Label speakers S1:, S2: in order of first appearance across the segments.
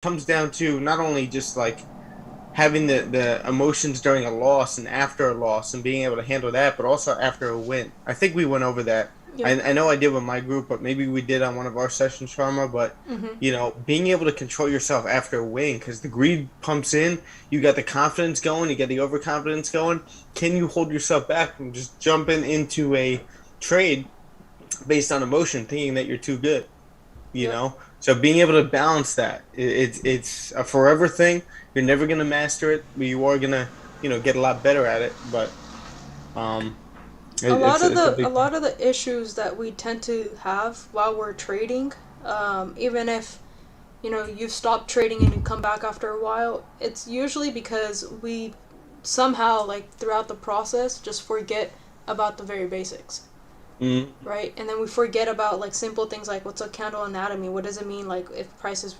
S1: comes down to not only just like having the emotions during a loss and after a loss and being able to handle that, but also after a win. I think we went over that.
S2: Yep.
S1: I know I did with my group, but maybe we did on one of our sessions, Sharma. But
S2: Mm-hmm.
S1: being able to control yourself after a win, because the greed pumps in, you got the confidence going, you got the overconfidence going. Can you hold yourself back from just jumping into a trade based on emotion, thinking that you're too good?
S2: Yep.
S1: So being able to balance that, it's a forever thing. You're never gonna master it, but you are gonna get a lot better at it. But um,
S2: A lot of
S1: it's a
S2: the a
S1: big thing.
S2: lot of the issues that we tend to have while we're trading, even if you've stopped trading and you come back after a while, it's usually because we somehow, like, throughout the process, just forget about the very basics,
S1: Mm-hmm.
S2: right? And then we forget about, like, simple things like what's a candle anatomy, what does it mean, like, if prices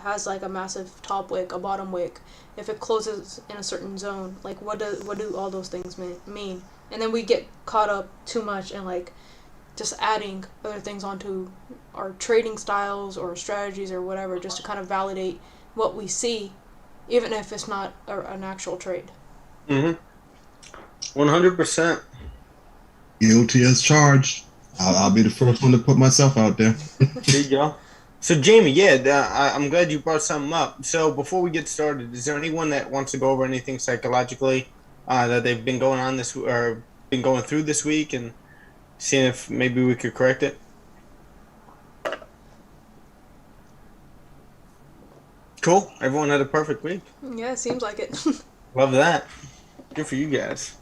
S2: has like a massive top wick, a bottom wick, if it closes in a certain zone, like what do all those things mean? And then we get caught up too much in, like, just adding other things onto our trading styles or strategies or whatever, just to kind of validate what we see, even if it's not an actual trade.
S1: Mm-hmm. 100%.
S3: Guilty as charged. I'll be the first one to put myself out there.
S1: There you go. So Jamie, yeah, I'm glad you brought something up. So before we get started, is there anyone that wants to go over anything psychologically that they've been going on this or been going through this week and seeing if maybe we could correct it? Cool. Everyone had a perfect week.
S2: Yeah, it seems like it.
S1: Love that. Good for you guys.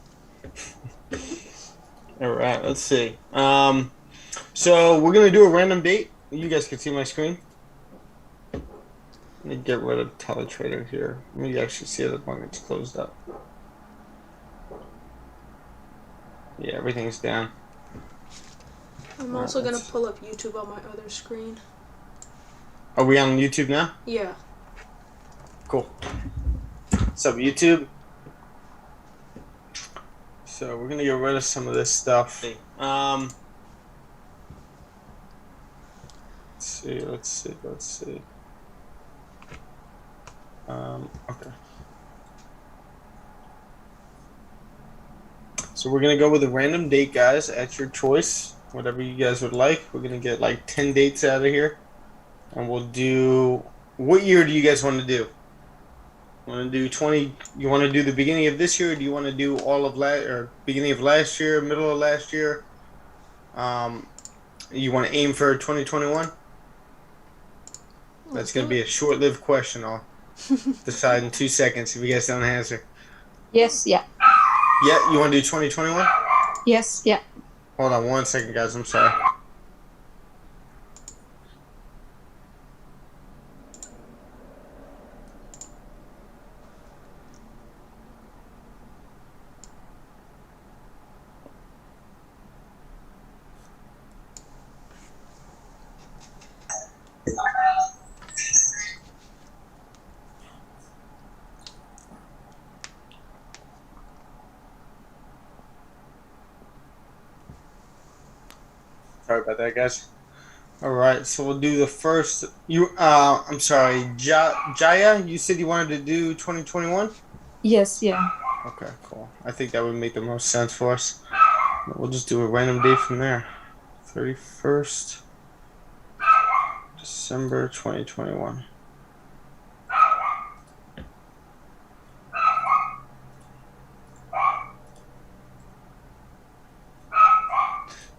S1: All right, let's see. So we're gonna do a random date. You guys can see my screen. Let me get rid of teletrader here. Let me actually see it as long as it's closed up. Yeah, everything's down.
S2: I'm
S1: All right,
S2: also gonna pull up YouTube on my other screen.
S1: are we on YouTube now?
S2: Yeah.
S1: Cool. What's up, YouTube? So we're gonna get rid of some of this stuff. Let's see. Okay. So we're gonna go with a random date, guys, at your choice, whatever you guys would like. We're gonna get like 10 dates out of here, and we'll do. What year do you guys want to do? Want to do 20? You want to do the beginning of this year? Or do you want to do all of last or beginning of last year, middle of last year? Um, you want to aim for 2021? That's
S2: Let's
S1: gonna
S2: do
S1: be
S2: it.
S1: a short-lived question. I'll decide in 2 seconds if you guys don't answer.
S4: Yes, yeah.
S1: Yeah, you want to do 2021?
S4: Yes, yeah.
S1: Hold on 1 second, guys. I'm sorry. Sorry about that, guys. All right, so we'll do the first. I'm sorry, Jaya. You said you wanted to do 2021.
S4: Yes, yeah.
S1: Okay, cool. I think that would make the most sense for us. We'll just do a random date from there. 31st December 2021.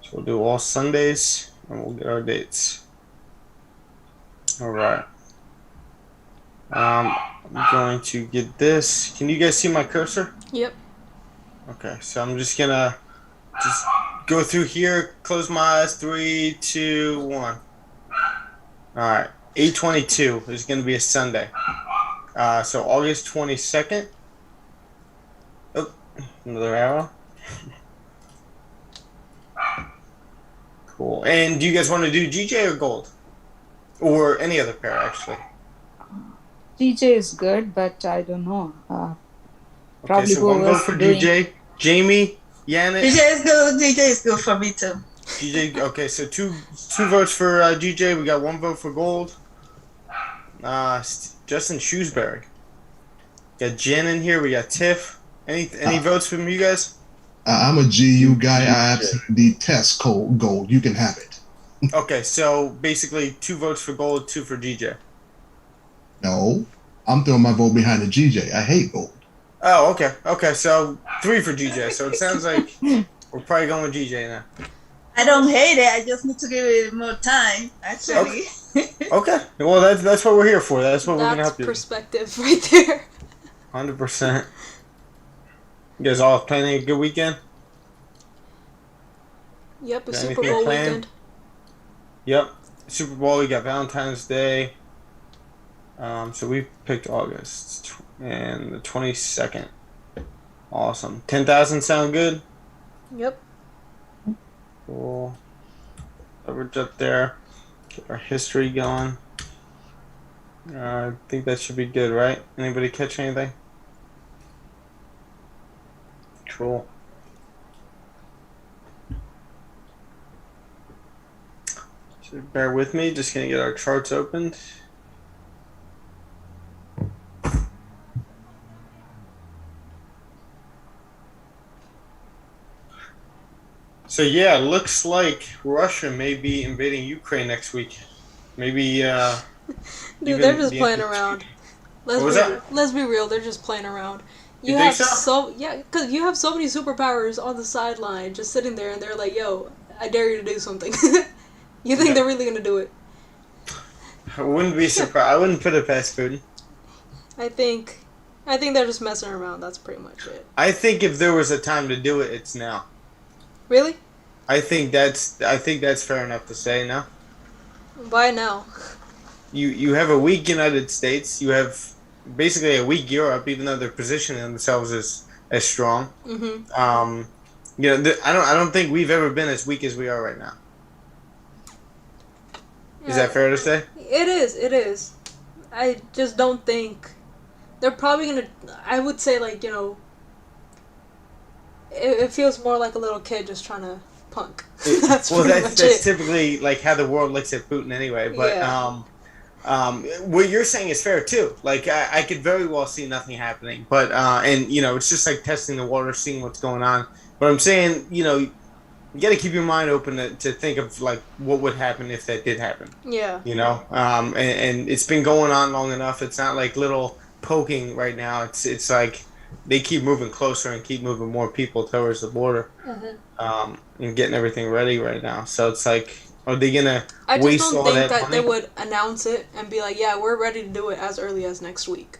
S1: So we'll do all Sundays and we'll get our dates. All right. I'm going to get this. Can you guys see my cursor?
S2: Yep.
S1: Okay, so I'm just gonna go through here, close my eyes, 3, 2, 1. All right, 8/22 is gonna be a Sunday. So August 22nd. Oh, another arrow. Cool. And do you guys want to do GJ or gold? Or any other pair, actually?
S4: DJ is good, but I don't know.
S1: Okay,
S4: Probably
S1: so one vote
S4: whoever's
S1: for
S4: doing.
S1: GJ. Jamie, Yanis.
S5: DJ is good. DJ is good for me too.
S1: GJ, okay, so two votes for GJ. We got one vote for gold. Justin Shrewsbury. Got Jen in here. We got Tiff. Any
S3: Uh,
S1: votes from you guys?
S3: I'm a GU guy. I absolutely detest cold gold. You can have it.
S1: Okay, so basically 2 votes for gold, 2 for GJ.
S3: No, I'm throwing my vote behind the GJ. I hate gold.
S1: Oh, okay. Okay, so 3 for GJ. So it sounds like we're probably going with GJ now.
S5: I don't hate it. I just need to give it more time, actually.
S1: Okay. Well, that's what we're here for. That's what we're gonna
S2: That's
S1: help you.
S2: perspective right there.
S1: 100%. You guys all planning a good weekend?
S2: Yep, a
S1: Got
S2: Super
S1: anything
S2: Bowl
S1: planned?
S2: weekend.
S1: Yep. Super Bowl. We got Valentine's Day. So we picked August and the 22nd. Awesome. 10,000 sound good?
S2: Yep.
S1: Cool. Leverage up there. Get our history going. I think that should be good, right? Anybody catch anything? Cool. So bear with me. Just gonna get our charts opened. So yeah, looks like Russia may be invading Ukraine next week. Maybe
S2: Dude, they're just playing around.
S1: What was that?
S2: Let's be real, they're just playing around.
S1: You think so?
S2: Because you have so many superpowers on the sideline just sitting there and they're like, yo, I dare you to do something. You think they're really going to do it?
S1: I wouldn't be surprised. I wouldn't put it past Putin.
S2: I think they're just messing around. That's pretty much it.
S1: I think if there was a time to do it, it's now.
S2: Really?
S1: I think that's fair enough to say now.
S2: Why now?
S1: You have a weak United States. You have basically a weak Europe, even though they're positioning themselves as strong.
S2: Mm-hmm.
S1: I don't think we've ever been as weak as we are right now. Is that fair to say?
S2: It is. I just don't think they're probably gonna. I would say it feels more like a little kid just trying to punk. That's
S1: typically like how the world looks at Putin anyway. But what you're saying is fair too. Like I could very well see nothing happening, but it's just like testing the water, seeing what's going on. But I'm saying, you got to keep your mind open to think of like what would happen if that did happen.
S2: Yeah.
S1: And it's been going on long enough. It's not like little poking right now. It's like they keep moving closer and keep moving more people towards the border, and getting everything ready right now. So it's like, are they gonna waste all that money?
S2: I just don't think that they would announce it and be like, yeah, we're ready to do it as early as next week.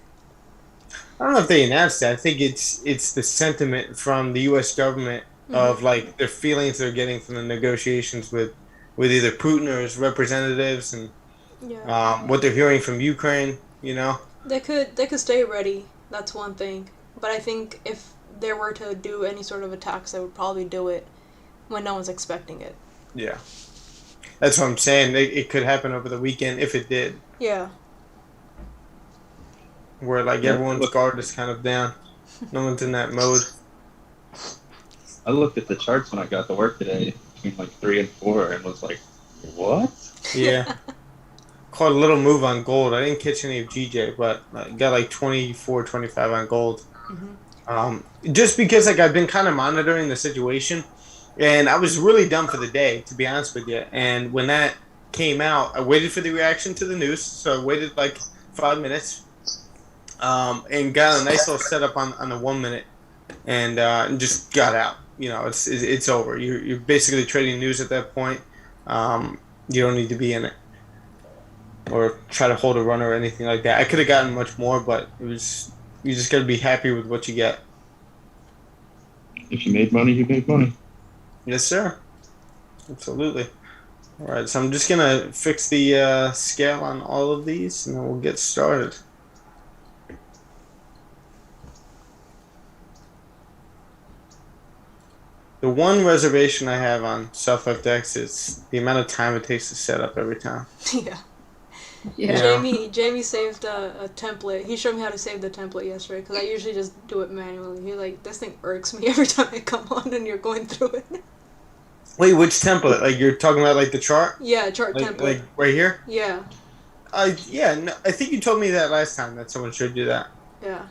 S1: I don't know if they announced that. I think it's the sentiment from the U.S. government of like their feelings they're getting from the negotiations with either Putin or his representatives, and what they're hearing from Ukraine.
S2: They could stay ready. That's one thing. But I think if they were to do any sort of attacks, they would probably do it when no one's expecting it.
S1: Yeah, that's what I'm saying. It could happen over the weekend if it did.
S2: Yeah.
S1: Where like everyone's guard is kind of down. No one's in that mode.
S6: I looked at the charts when I got to work today between like 3 and 4 and was like, what?
S1: Yeah. Caught a little move on gold. I didn't catch any of GJ, but I got like 24, 25 on gold. Just because like I've been kind of monitoring the situation, and I was really done for the day, to be honest with you. And when that came out, I waited for the reaction to the news, so I waited like 5 minutes, and got a nice little setup on the 1 minute, and just got out. It's over. You're basically trading news at that point. You don't need to be in it or try to hold a run or anything like that. I could have gotten much more, but you just got to be happy with what you get.
S6: If you made money, you made money.
S1: Yes, sir. Absolutely. All right, so I'm just going to fix the scale on all of these, and then we'll get started. The one reservation I have on SharmaFX is the amount of time it takes to set up every time.
S2: Yeah.
S4: Yeah.
S2: Jamie saved a template. He showed me how to save the template yesterday because I usually just do it manually. He's like, this thing irks me every time I come on and you're going through it.
S1: Wait, which template? Like you're talking about like the chart?
S2: Yeah, chart template.
S1: Like right here?
S2: Yeah.
S1: Yeah, no, I think you told me that last time that someone showed you that.
S2: Yeah.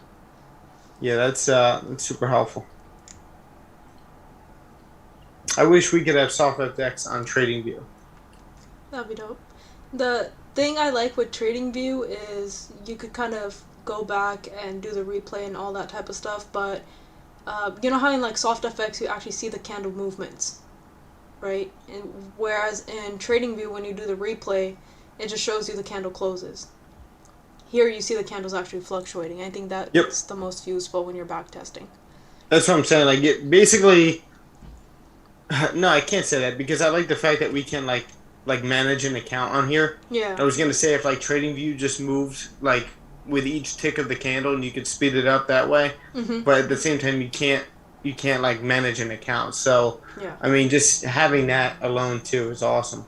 S1: Yeah, that's super helpful. I wish we could have SharmaFX on TradingView.
S2: That'd be dope. The thing I like with TradingView is you could kind of go back and do the replay and all that type of stuff, but you know how in like SoftFX you actually see the candle movements, right? And whereas in TradingView when you do the replay, it just shows you the candle closes. Here you see the candles actually fluctuating. I think that's the most useful when you're back testing.
S1: That's what I'm saying. Like, basically, no, I can't say that because I like the fact that we can like manage an account on here.
S2: Yeah.
S1: I was gonna say if like TradingView just moved like with each tick of the candle and you could speed it up that way, but at the same time you can't like manage an account. So
S2: yeah.
S1: I mean, just having that alone too is awesome.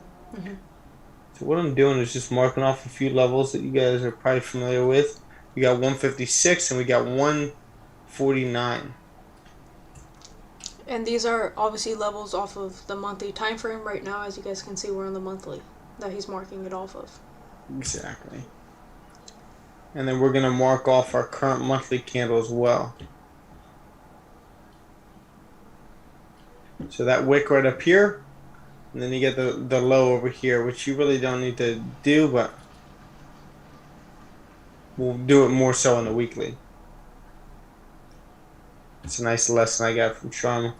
S1: So what I'm doing is just marking off a few levels that you guys are probably familiar with. We got 156 and we got 149.
S2: And these are obviously levels off of the monthly time frame. Right now, as you guys can see, we're on the monthly that he's marking it off of.
S1: Exactly. And then we're going to mark off our current monthly candle as well. So that wick right up here. And then you get the low over here, which you really don't need to do, but we'll do it more so on the weekly. It's a nice lesson I got from Sharma.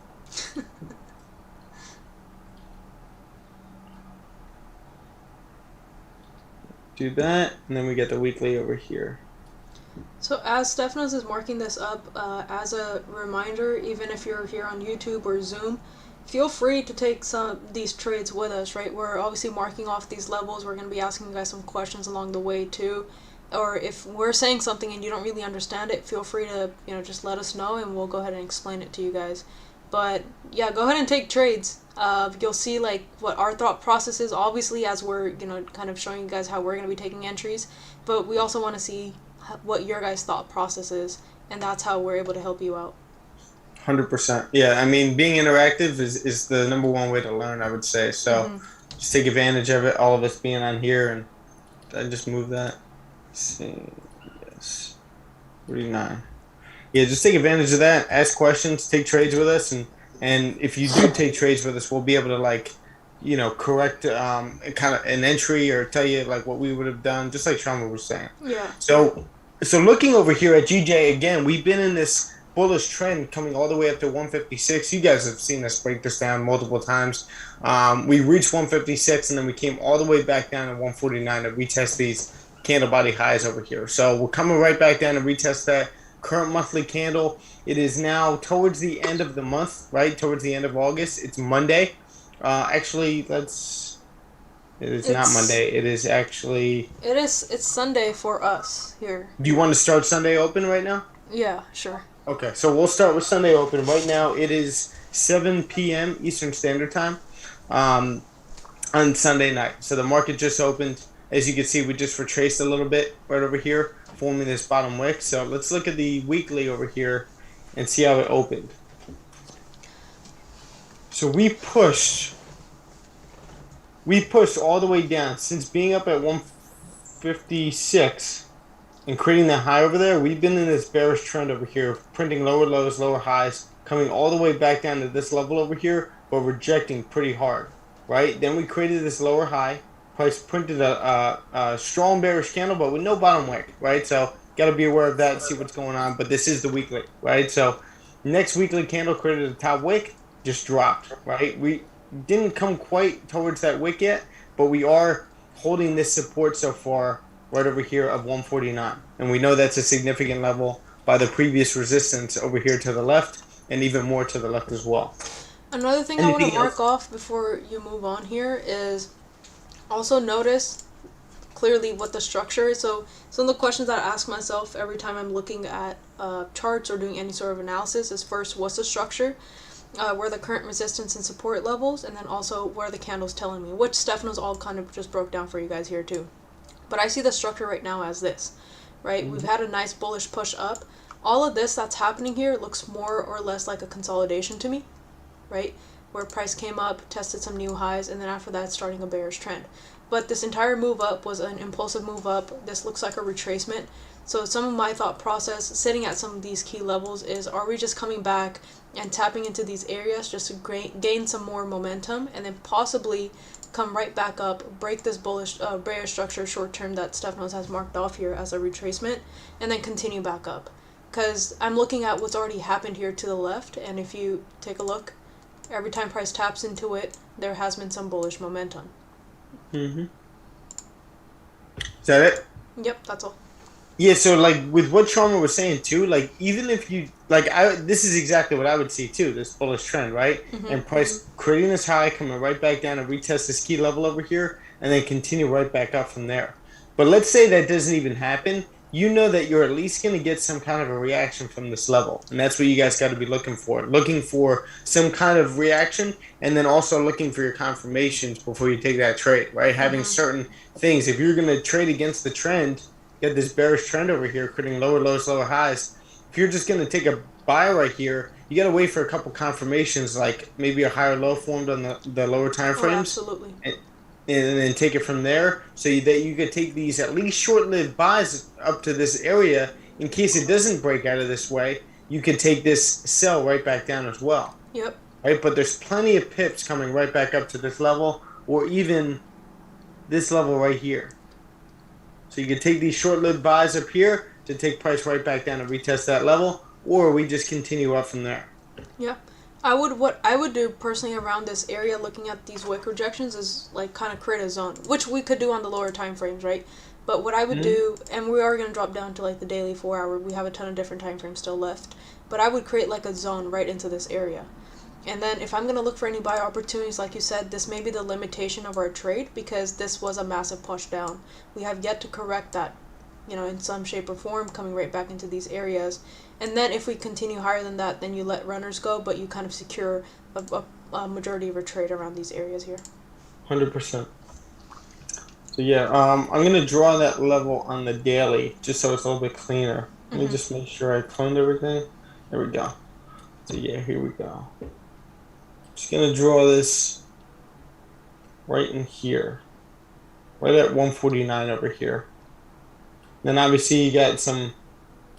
S1: Do that, and then we get the weekly over here.
S2: So as Stefanos is marking this up, as a reminder, even if you're here on YouTube or Zoom, feel free to take some of these trades with us, right? We're obviously marking off these levels. We're going to be asking you guys some questions along the way too. Or if we're saying something and you don't really understand it, feel free to, just let us know and we'll go ahead and explain it to you guys. But yeah, go ahead and take trades. You'll see like what our thought process is, obviously, as we're, kind of showing you guys how we're going to be taking entries. But we also want to see what your guys' thought process is, and that's how we're able to help you out.
S1: 100%. Yeah, I mean, being interactive is the number one way to learn, I would say. So just take advantage of it, all of us being on here, and I just move that. See, yes, 49. Yeah, just take advantage of that. Ask questions, take trades with us, and if you do take trades with us, we'll be able to correct kind of an entry or tell you like what we would have done, just like Sharma was saying.
S2: Yeah.
S1: So looking over here at GJ again, we've been in this bullish trend coming all the way up to 156. You guys have seen us break this down multiple times. We reached 156 and then we came all the way back down to 149 to retest these candle body highs over here. So we're coming right back down to retest that current monthly candle. It is now towards the end of the month, right? Towards the end of August. It's Monday. Actually, it is not Monday. It is actually...
S2: It's Sunday for us here.
S1: Do you want to start Sunday open right now?
S2: Yeah, sure.
S1: Okay, so we'll start with Sunday open. Right now it is 7 p.m. Eastern Standard Time on Sunday night. So the market just opened. As you can see, we just retraced a little bit right over here, forming this bottom wick. So let's look at the weekly over here and see how it opened. So we pushed all the way down. Since being up at 156 and creating that high over there, we've been in this bearish trend over here, printing lower lows, lower highs, coming all the way back down to this level over here, but rejecting pretty hard, right? Then we created this lower high. Price printed a strong bearish candle, but with no bottom wick, right? So got to be aware of that and see what's going on. But this is the weekly, right? So next weekly candle created a top wick, just dropped, right? We didn't come quite towards that wick yet, but we are holding this support so far right over here of 149. And we know that's a significant level by the previous resistance over here to the left and even more to the left as well.
S2: Another thing I want to mark off before you move on here is also notice clearly what the structure is. So some of the questions that I ask myself every time I'm looking at charts or doing any sort of analysis is first, what's the structure? Where the current resistance and support levels, and then also where the candle's telling me, which Stefanos all kind of just broke down for you guys here too. But I see the structure right now as this, right? We've had a nice bullish push up. All of this that's happening here looks more or less like a consolidation to me, right? Where price came up, tested some new highs, and then after that starting a bearish trend. but this entire move up was an impulsive move up. This looks like a retracement. So some of my thought process sitting at some of these key levels is, are we just coming back and tapping into these areas just to gain some more momentum, and then possibly come right back up, break this bullish bearish structure short term that Stefanos has marked off here as a retracement, and then continue back up? Because I'm looking at what's already happened here to the left, and if you take a look, every time price taps into it, there has been some bullish momentum.
S1: Mm-hmm. Is that it?
S2: Yep, that's all.
S1: Yeah, so like with what Sharma was saying too, like even if you this is exactly what I would see too, this bullish trend, right? And price creating this high, coming right back down and retest this key level over here, and then continue right back up from there. But let's say that doesn't even happen. You know that you're at least going to get some kind of a reaction from this level, and that's what you guys got to be looking for some kind of reaction, and then also looking for your confirmations before you take that trade, right? Having certain things. If you're going to trade against the trend, get this bearish trend over here, creating lower lows, lower highs. If you're just going to take a buy right here, you got to wait for a couple confirmations, like maybe a higher low formed on the lower time frames.
S2: Oh, absolutely.
S1: And then take it from there, so that you could take these at least short-lived buys up to this area. In case it doesn't break out of this way, you could take this sell right back down as well.
S2: Yep.
S1: Right, but there's plenty of pips coming right back up to this level, or even this level right here. So you could take these short-lived buys up here to take price right back down and retest that level, or we just continue up from there.
S2: Yeah. What I would do personally around this area, looking at these wick rejections, is like kind of create a zone, which we could do on the lower time frames, right? But what I would do, and we are going to drop down to like the daily 4 hour, we have a ton of different time frames still left, but I would create like a zone right into this area. And then if I'm going to look for any buy opportunities, like you said, this may be the limitation of our trade, because this was a massive push down. We have yet to correct that, in some shape or form, coming right back into these areas. And then if we continue higher than that, then you let runners go, but you kind of secure a majority of your trade around these areas here.
S1: 100%. So yeah, I'm going to draw that level on the daily, just so it's a little bit cleaner. Let me just make sure I cloned everything. There we go. So yeah, here we go. Just going to draw this right in here. Right at 149 over here. Then obviously you got some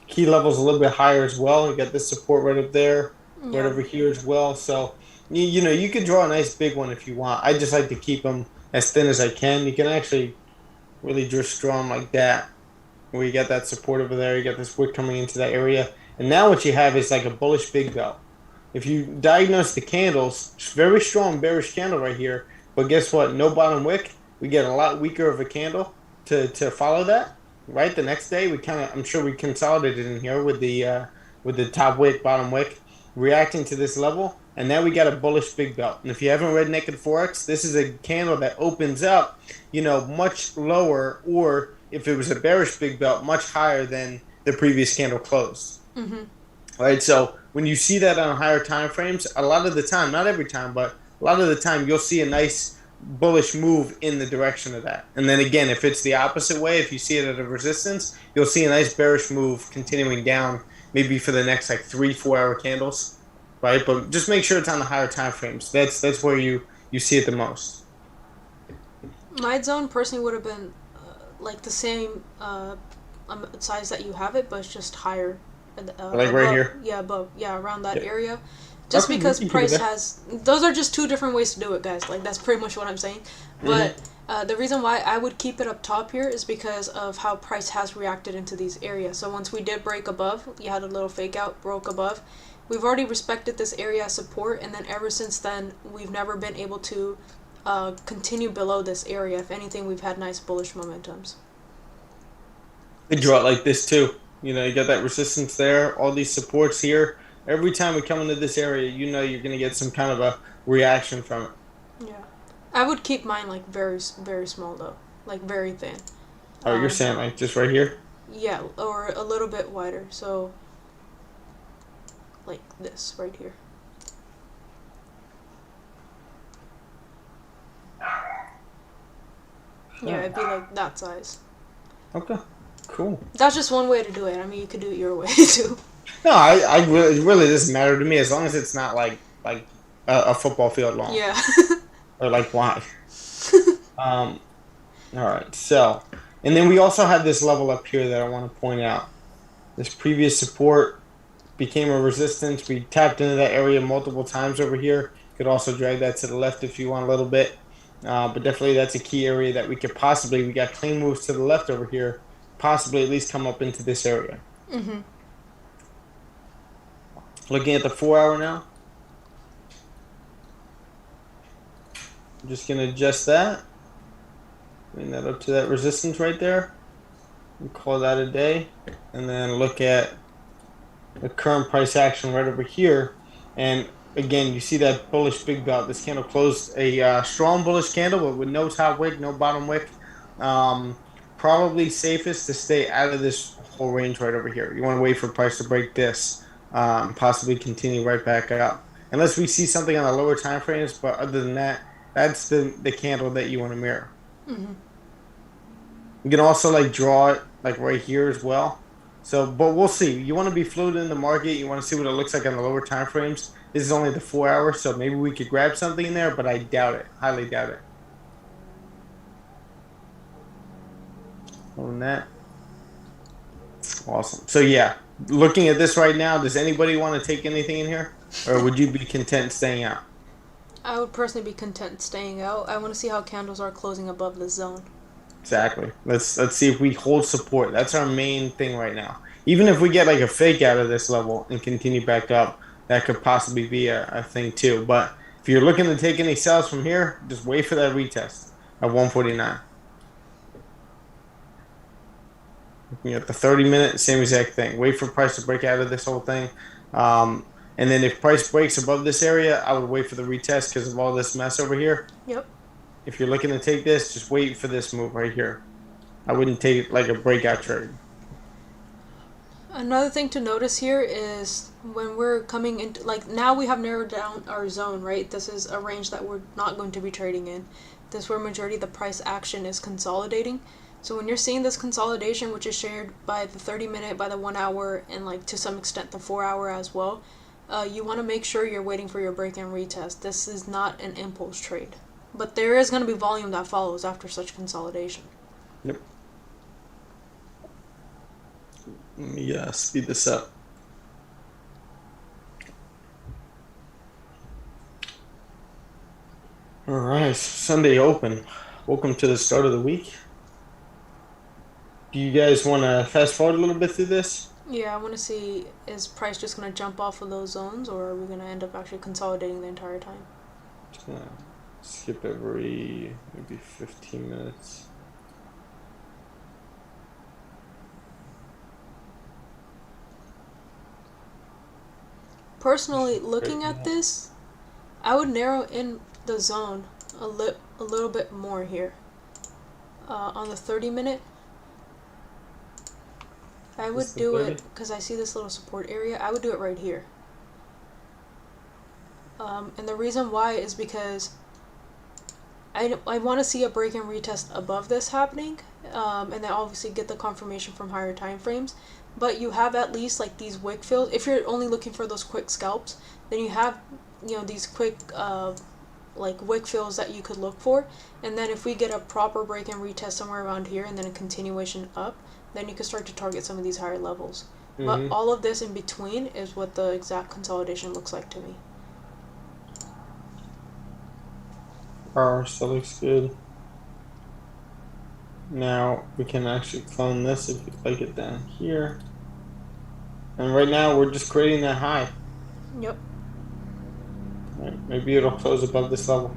S1: key levels a little bit higher as well. You got this support right up there, right over here as well. So, you can draw a nice big one if you want. I just like to keep them as thin as I can. You can actually really just draw them like that, where you got that support over there. You got this wick coming into that area. And now what you have is like a bullish big bell. If you diagnose the candles, it's very strong bearish candle right here. But guess what? No bottom wick. We get a lot weaker of a candle to follow that. Right, the next day I'm sure we consolidated in here with the top wick, bottom wick, reacting to this level, and now we got a bullish big belt. And if you haven't read Naked Forex, this is a candle that opens up, much lower, or if it was a bearish big belt, much higher than the previous candle closed. Right, so when you see that on higher time frames, a lot of the time, not every time, but a lot of the time, you'll see a nice bullish move in the direction of that. And then again, if it's the opposite way, if you see it at a resistance, you'll see a nice bearish move continuing down, maybe for the next like 3-4 hour candles, right? But just make sure it's on the higher time frames. That's where you see it the most.
S2: My zone personally would have been like the same size that you have it, but it's just higher.
S1: Like
S2: above,
S1: right here?
S2: Yeah, above. Yeah, around that area. Just because price has... Those are just two different ways to do it, guys. Like, that's pretty much what I'm saying. But the reason why I would keep it up top here is because of how price has reacted into these areas. So once we did break above, you had a little fake out, broke above. We've already respected this area as support, and then ever since then, we've never been able to continue below this area. If anything, we've had nice bullish momentums.
S1: They draw it like this, too. You got that resistance there, all these supports here. Every time we come into this area, you're going to get some kind of a reaction from it.
S2: Yeah. I would keep mine, like, very, very small, though. Like, very thin.
S1: Oh, you're saying, like, just right here?
S2: Yeah, or a little bit wider. So, like this, right here. Yeah, it'd be like that size.
S1: Okay, cool.
S2: That's just one way to do it. I mean, you could do it your way, too.
S1: No, I really, it really doesn't matter to me as long as it's not like a football field long.
S2: Yeah.
S1: Or like wide. All right, so, and then we also have this level up here that I want to point out. This previous support became a resistance. We tapped into that area multiple times over here. Could also drag that to the left if you want a little bit. But definitely that's a key area that we could possibly, we got clean moves to the left over here, possibly at least come up into this area.
S2: Mm-hmm.
S1: Looking at the 4 hour now. I'm just going to adjust that. Bring that up to that resistance right there. And call that a day. And then look at the current price action right over here. And again, you see that bullish big belt. This candle closed a strong bullish candle, but with no top wick, no bottom wick. Probably safest to stay out of this whole range right over here. You want to wait for price to break this, possibly continue right back up. Unless we see something on the lower time frames, but other than that, that's the candle that you want to mirror.
S2: Mm-hmm.
S1: You can also like draw it like right here as well. So, but we'll see. You want to be fluid in the market. You want to see what it looks like on the lower time frames. This is only the 4 hour, so maybe we could grab something in there, but I doubt it. Highly doubt it. On that. Awesome. So yeah, looking at this right now, does anybody want to take anything in here? Or would you be content staying out?
S2: I would personally be content staying out. I want to see how candles are closing above this zone.
S1: Exactly. Let's see if we hold support. That's our main thing right now. Even if we get like a fake out of this level and continue back up, that could possibly be a thing too. But if you're looking to take any sales from here, just wait for that retest at 149. Looking at the 30-minute, same exact thing. Wait for price to break out of this whole thing. And then if price breaks above this area, I would wait for the retest because of all this mess over here.
S2: Yep.
S1: If you're looking to take this, just wait for this move right here. I wouldn't take like a breakout trade.
S2: Another thing to notice here is when we're coming into, like, now we have narrowed down our zone, right? This is a range that we're not going to be trading in. This is where majority of the price action is consolidating. So when you're seeing this consolidation, which is shared by the 30-minute, by the 1 hour, and like to some extent the 4 hour as well, you want to make sure you're waiting for your break and retest. This is not an impulse trade. But there is going to be volume that follows after such consolidation.
S1: Yep. Let me speed this up. All right, Sunday open. Welcome to the start of the week. Do you guys want to fast forward a little bit through this?
S2: Yeah, I want to see, is price just going to jump off of those zones, or are we going to end up actually consolidating the entire time?
S1: Just gonna skip every maybe 15 minutes.
S2: Personally, looking at this, I would narrow in the zone a little bit more here. On the 30-minute, I would do it, because I see this little support area, I would do it right here. And the reason why is because I want to see a break and retest above this happening, and then obviously get the confirmation from higher time frames. But you have at least like these wick fills. If you're only looking for those quick scalps, then you have, you know, these quick like wick fills that you could look for. And then if we get a proper break and retest somewhere around here and then a continuation up, then you can start to target some of these higher levels. But all of this in between is what the exact consolidation looks like to me.
S1: Still looks good. Now we can actually clone this if you like it down here. And right now we're just creating that high.
S2: Yep.
S1: Right, maybe it'll close above this level.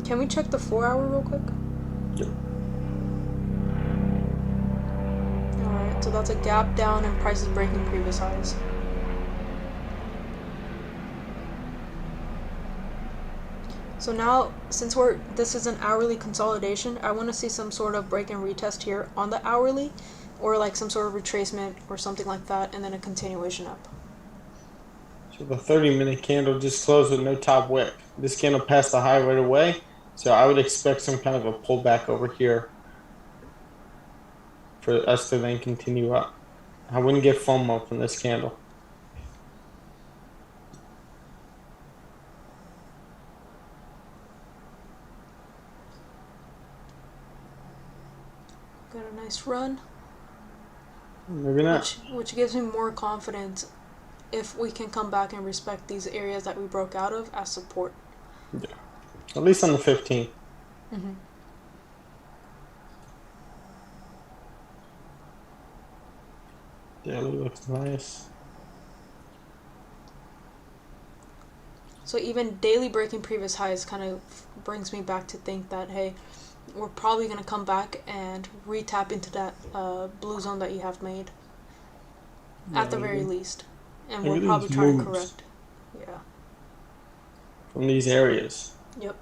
S2: Can we check the 4 hour real quick?
S1: Yep.
S2: Alright, so that's a gap down and price is breaking previous highs. So now, since this is an hourly consolidation, I want to see some sort of break and retest here on the hourly, or like some sort of retracement or something like that, and then a continuation up.
S1: So the 30-minute candle just closed with no top wick. This candle passed the high right away, so I would expect some kind of a pullback over here for us to then continue up. I wouldn't get FOMO from this candle.
S2: this run,
S1: Maybe not.
S2: which gives me more confidence if we can come back and respect these areas that we broke out of as support.
S1: Yeah. At least on the 15th.
S2: Mm-hmm.
S1: Daily looks nice.
S2: So even daily breaking previous highs kind of brings me back to think that, hey, we're probably going to come back and re-tap into that blue zone that you have made. At the very least. And we'll probably try to correct. Yeah.
S1: From these areas.
S2: Yep.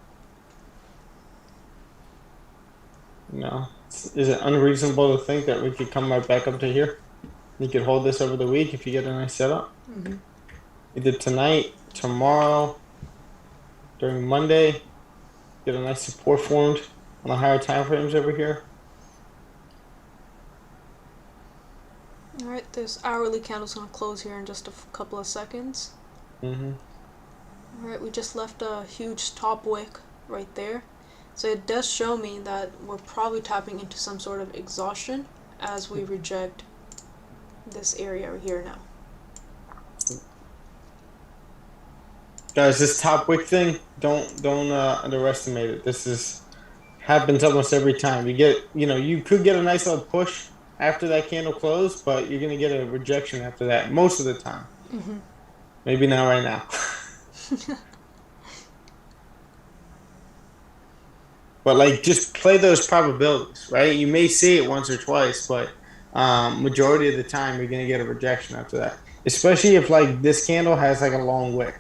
S1: No. Is it unreasonable to think that we could come right back up to here? You could hold this over the week if you get a nice setup.
S2: Mm-hmm.
S1: Either tonight, tomorrow, during Monday, get a nice support formed on the higher time frames over here.
S2: Alright, this hourly candle's going to close here in just a couple of seconds.
S1: Mm-hmm.
S2: Alright, we just left a huge top wick right there. So it does show me that we're probably tapping into some sort of exhaustion as we reject this area here now.
S1: Guys, this top wick thing, don't underestimate it. This happens almost every time. You could get a nice little push after that candle closed, but you're gonna get a rejection after that most of the time.
S2: Mm-hmm.
S1: Maybe not right now. But like, just play those probabilities, right? You may see it once or twice, but majority of the time you're gonna get a rejection after that. Especially if like this candle has like a long wick.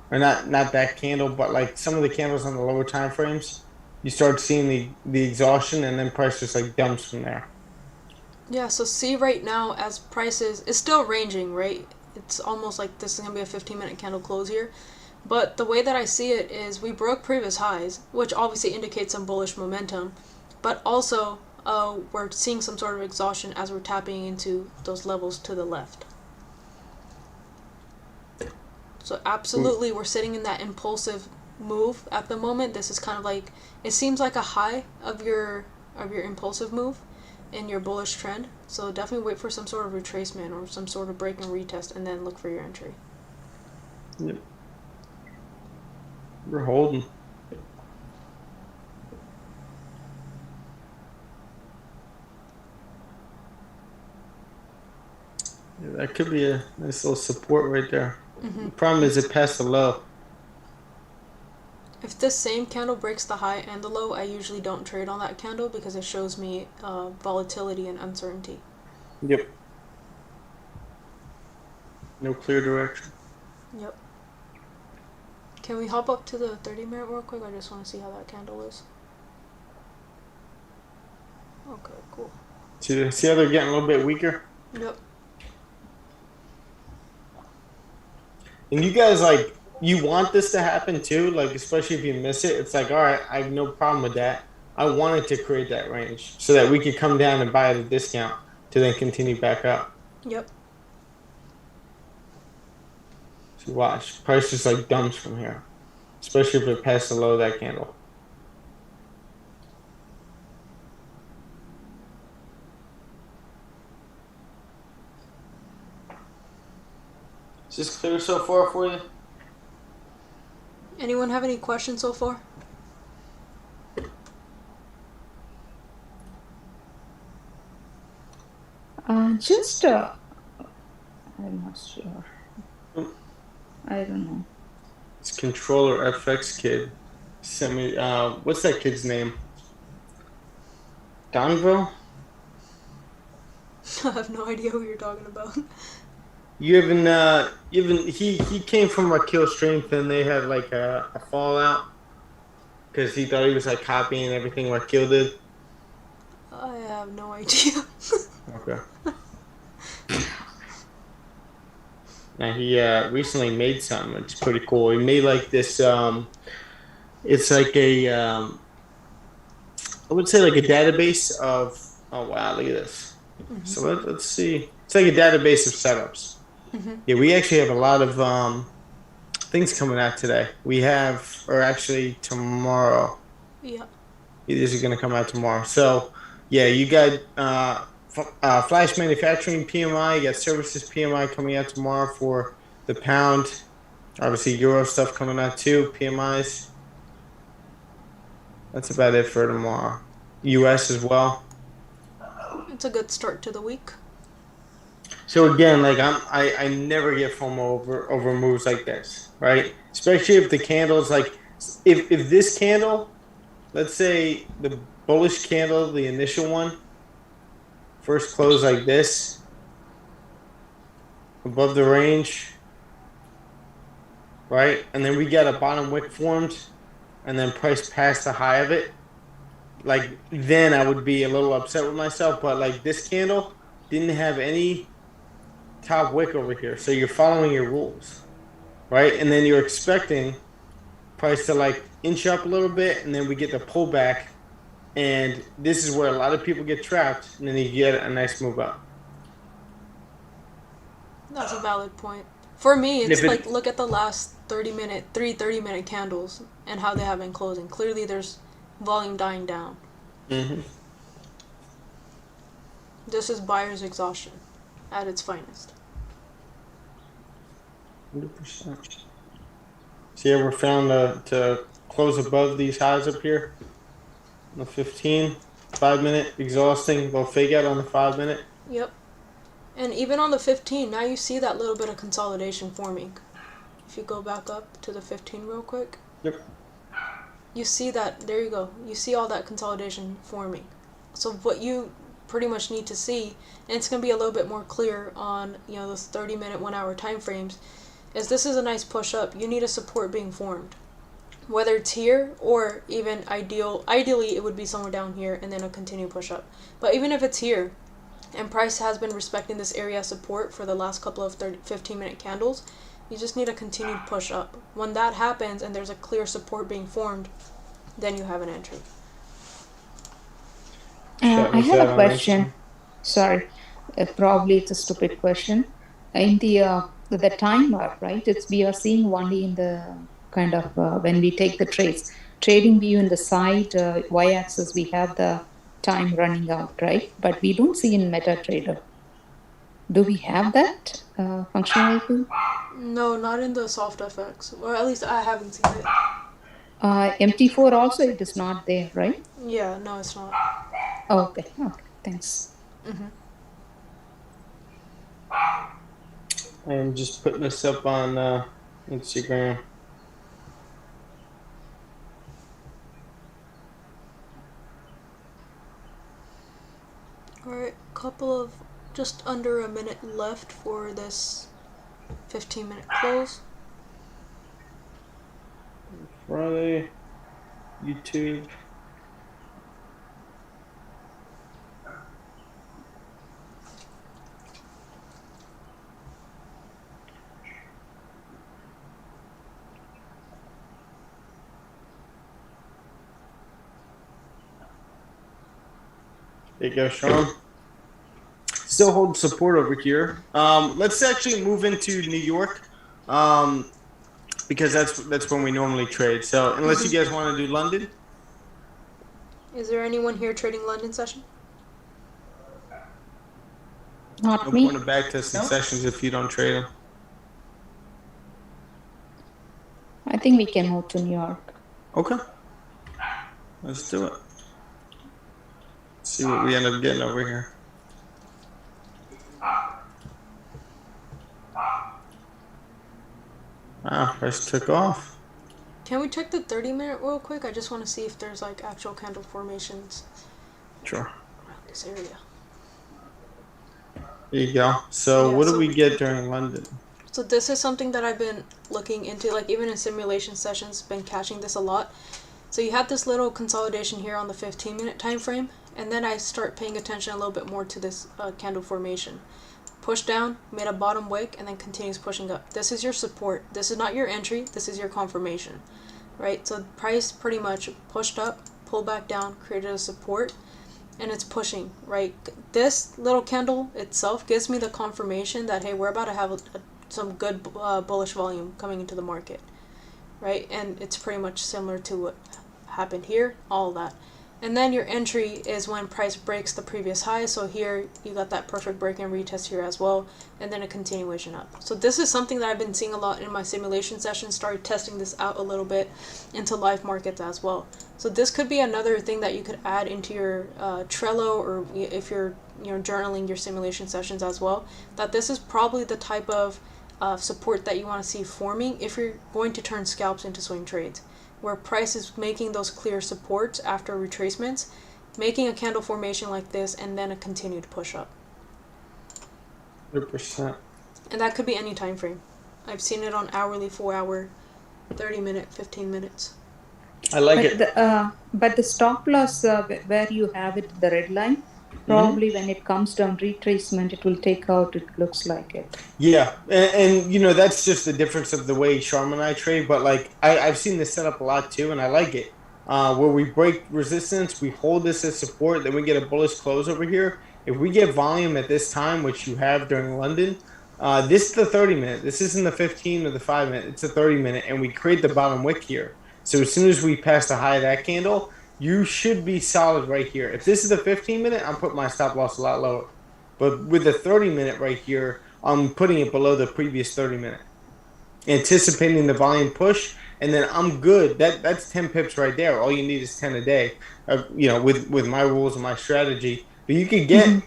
S1: Or not that candle, but like some of the candles on the lower time frames, you start seeing the exhaustion, and then price just like dumps from there.
S2: Yeah, so see right now as prices, it's still ranging, right? It's almost like this is going to be a 15-minute candle close here. But the way that I see it is we broke previous highs, which obviously indicates some bullish momentum. But also, we're seeing some sort of exhaustion as we're tapping into those levels to the left. So absolutely, we're sitting in that impulsive move at the moment. This is kind of like, it seems like a high of your impulsive move in your bullish trend. So definitely wait for some sort of retracement or some sort of break and retest, and then look for your entry.
S1: Yep. We're holding. Yeah, that could be a nice little support right there.
S2: Mm-hmm.
S1: The problem is it passed the low.
S2: If this same candle breaks the high and the low, I usually don't trade on that candle because it shows me volatility and uncertainty.
S1: Yep. No clear direction.
S2: Yep. Can we hop up to the 30-minute real quick? I just want to see how that candle is. Okay, cool.
S1: See how they're getting a little bit weaker?
S2: Yep.
S1: And you guys, like, you want this to happen too, like, especially if you miss it. It's like, all right, I have no problem with that. I wanted to create that range so that we could come down and buy at a discount to then continue back up.
S2: Yep.
S1: So watch, price just like dumps from here, especially if it passed the low of that candle. Is this clear so far for you?
S2: Anyone have any questions so far?
S4: I'm not sure. I don't know.
S1: It's Controller FX Kid. Sent me, what's that kid's name? Donville?
S2: I have no idea who you're talking about.
S1: He came from Raquel Strength, and they had like a fallout because he thought he was like copying everything Raquel did.
S2: I have no idea.
S1: Okay. Now he recently made something. It's pretty cool. He made like this. It's like a I would say like a database of. Oh wow! Look at this. Mm-hmm. So let's see. It's like a database of setups. Mm-hmm. Yeah, we actually have a lot of things coming out today. Or actually tomorrow.
S2: Yeah.
S1: These are going to come out tomorrow. So Yeah, you got flash manufacturing PMI, you got services PMI coming out tomorrow for the pound. Obviously, Euro stuff coming out too, PMIs. That's about it for tomorrow. US as well.
S2: It's a good start to the week.
S1: So again, like I never get FOMO over moves like this, right? Especially if the candle's like if this candle, let's say the bullish candle, the initial one, first close like this, above the range, right? And then we got a bottom wick formed, and then price past the high of it. Like then I would be a little upset with myself, but like this candle didn't have any top wick over here, so you're following your rules, right? And then you're expecting price to like inch up a little bit, and then we get the pullback, and this is where a lot of people get trapped, and then you get a nice move up.
S2: That's a valid point. For me,
S1: And
S2: it's
S1: if it,
S2: like look at the last 30-minute candles and how they have been closing. Clearly, there's volume dying down.
S1: Mhm.
S2: This is buyer's exhaustion at its finest.
S1: 100%. So you ever found to close above these highs up here? On the 15, 5 minute, exhausting, go fake out on the 5 minute.
S2: Yep. And even on the 15, now you see that little bit of consolidation forming. If you go back up to the 15 real quick.
S1: Yep.
S2: You see that, there you go. You see all that consolidation forming. So what you pretty much need to see, and it's going to be a little bit more clear on, those 30-minute, 1-hour time frames, is this is a nice push up. You need a support being formed. Whether it's here or even ideally it would be somewhere down here and then a continued push up. But even if it's here, and price has been respecting this area support for the last couple of 15-minute candles, you just need a continued push up. When that happens and there's a clear support being formed, then you have an entry.
S4: I have a question. Sorry, probably it's a stupid question. In the timer, right? We are seeing only in the kind of when we take the trades. Trading view in the side y-axis, we have the time running out, right? But we don't see in MetaTrader. Do we have that functionality?
S2: No, not in the soft FX, or at least I haven't seen it.
S4: MT4 also it is not there, right?
S2: Yeah, no, it's not.
S4: Oh, okay, thanks.
S1: I'm just putting this up on Instagram.
S2: Alright, couple of just under a minute left for this 15-minute close.
S1: Friday, YouTube. There you go, Sean. Still holding support over here. Let's actually move into New York, because that's when we normally trade. So unless you guys want to do London,
S2: Is there anyone here trading London session?
S4: Not
S1: no
S4: me.
S1: point of back testing sessions if you don't trade them.
S4: I think we can move to New York.
S1: Okay, let's do it. See what we end up getting over here. Wow, price took off.
S2: Can we check the 30-minute real quick? I just want to see if there's like actual candle formations
S1: Sure.
S2: around this area.
S1: There you go. So
S2: Yeah,
S1: what
S2: so-
S1: do we get during London?
S2: So this is something that I've been looking into, like even in simulation sessions, been catching this a lot. So you have this little consolidation here on the 15-minute time frame, and then I start paying attention a little bit more to this candle formation. Push down, made a bottom wick, and then continues pushing up. This is your support. This is not your entry. This is your confirmation, right? So price pretty much pushed up, pulled back down, created a support, and it's pushing, right? This little candle itself gives me the confirmation that, hey, we're about to have some good bullish volume coming into the market, right? And it's pretty much similar to what happened here, all of that. And then your entry is when price breaks the previous high. So here you got that perfect break and retest here as well, and then a continuation up. So this is something that I've been seeing a lot in my simulation sessions. Started testing this out a little bit into live markets as well. So this could be another thing that you could add into your Trello, or if you're journaling your simulation sessions as well. That this is probably the type of support that you want to see forming if you're going to turn scalps into swing trades, where price is making those clear supports after retracements, making a candle formation like this, and then a continued push up.
S1: 100%.
S2: And that could be any time frame. I've seen it on hourly, 4 hour, 30-minute, 15 minutes.
S1: I like it.
S4: But the stop loss where you have it, the red line, probably when it comes down retracement, it will take out, it looks like it.
S1: Yeah, and that's just the difference of the way Sharma and I trade, but like I've seen this set up a lot too, and I like it. Where we break resistance, we hold this as support, then we get a bullish close over here. If we get volume at this time, which you have during London, this is the 30-minute. This isn't the 15 or the 5-minute. It's a 30-minute, and we create the bottom wick here. So as soon as we pass the high of that candle, you should be solid right here. If this is the 15-minute, I'm putting my stop loss a lot lower. But with the 30-minute right here, I'm putting it below the previous 30-minute. Anticipating the volume push, and then I'm good. That's 10 pips right there. All you need is 10 a day, with my rules and my strategy. But you could get,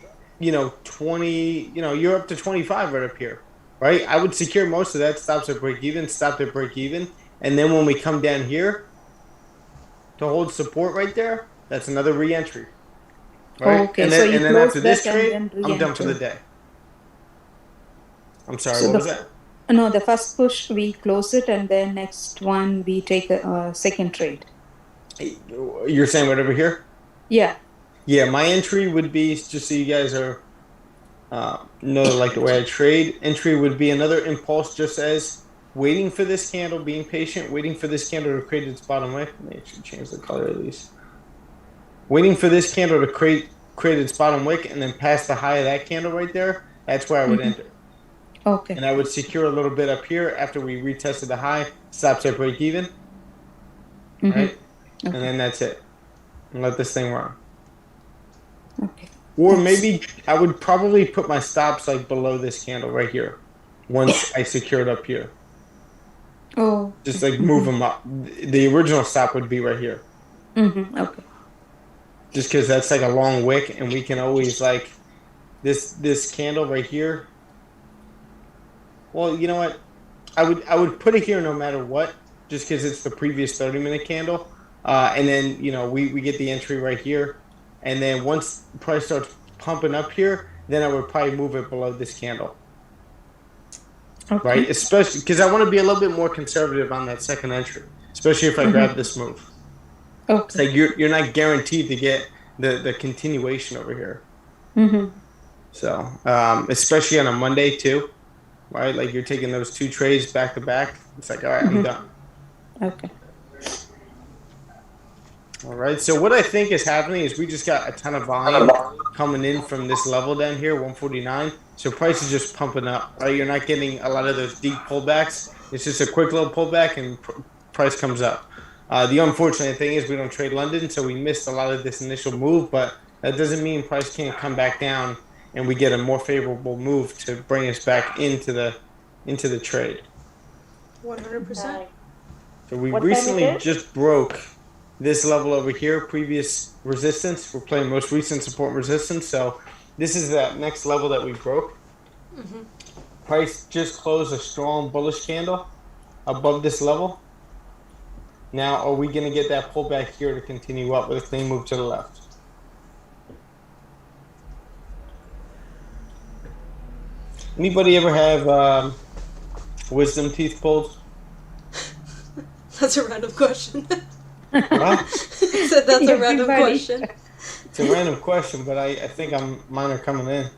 S1: 20, you're up to 25 right up here, right? I would secure most of that, stops at break even, stop at break even. And then when we come down here to hold support right there, that's another re-entry. Right?
S4: Okay,
S1: and then after this trade, I'm done for the day. I'm sorry, what was that?
S4: No, the first push we close it, and then next one we take a second trade.
S1: You're saying right over here?
S4: Yeah.
S1: Yeah, my entry would be, just so you guys are know like the way I trade, entry would be another impulse just as waiting for this candle, being patient, waiting for this candle to create its bottom wick. Maybe I should change the color at least. Waiting for this candle to create its bottom wick and then pass the high of that candle right there. That's where I would enter.
S4: Okay.
S1: And I would secure a little bit up here after we retested the high, stops at break even. Right? Okay. And then that's it. And let this thing run.
S4: Okay.
S1: Or maybe I would probably put my stops like below this candle right here once I secured up here.
S4: Oh.
S1: Just like move them up. The original stop would be right here.
S4: Okay.
S1: Just because that's like a long wick, and we can always like this candle right here. Well, you know what? I would put it here no matter what, just because it's the previous 30-minute candle, and then we get the entry right here, and then once the price starts pumping up here, then I would probably move it below this candle. Okay. Right, especially because I want to be a little bit more conservative on that second entry, especially if I grab this move. Okay. It's like you're not guaranteed to get the continuation over here. So, especially on a Monday too, right? Like you're taking those two trades back to back. It's like, all right, I'm done.
S4: Okay.
S1: All right. So what I think is happening is we just got a ton of volume coming in from this level down here, 149. So price is just pumping up, right? You're not getting a lot of those deep pullbacks. It's just a quick little pullback and price comes up. The unfortunate thing is we don't trade London, so we missed a lot of this initial move, but that doesn't mean price can't come back down and we get a more favorable move to bring us back into the trade.
S2: 100%.
S1: So we recently just broke this level over here, previous resistance. We're playing most recent support and resistance, so this is that next level that we broke. Price just closed a strong bullish candle above this level. Now, are we going to get that pullback here to continue up with a clean move to the left? Anybody ever have wisdom teeth pulled?
S2: That's a random question.
S1: What?
S2: So that's a random question.
S1: It's a random question, but I think mine are coming in.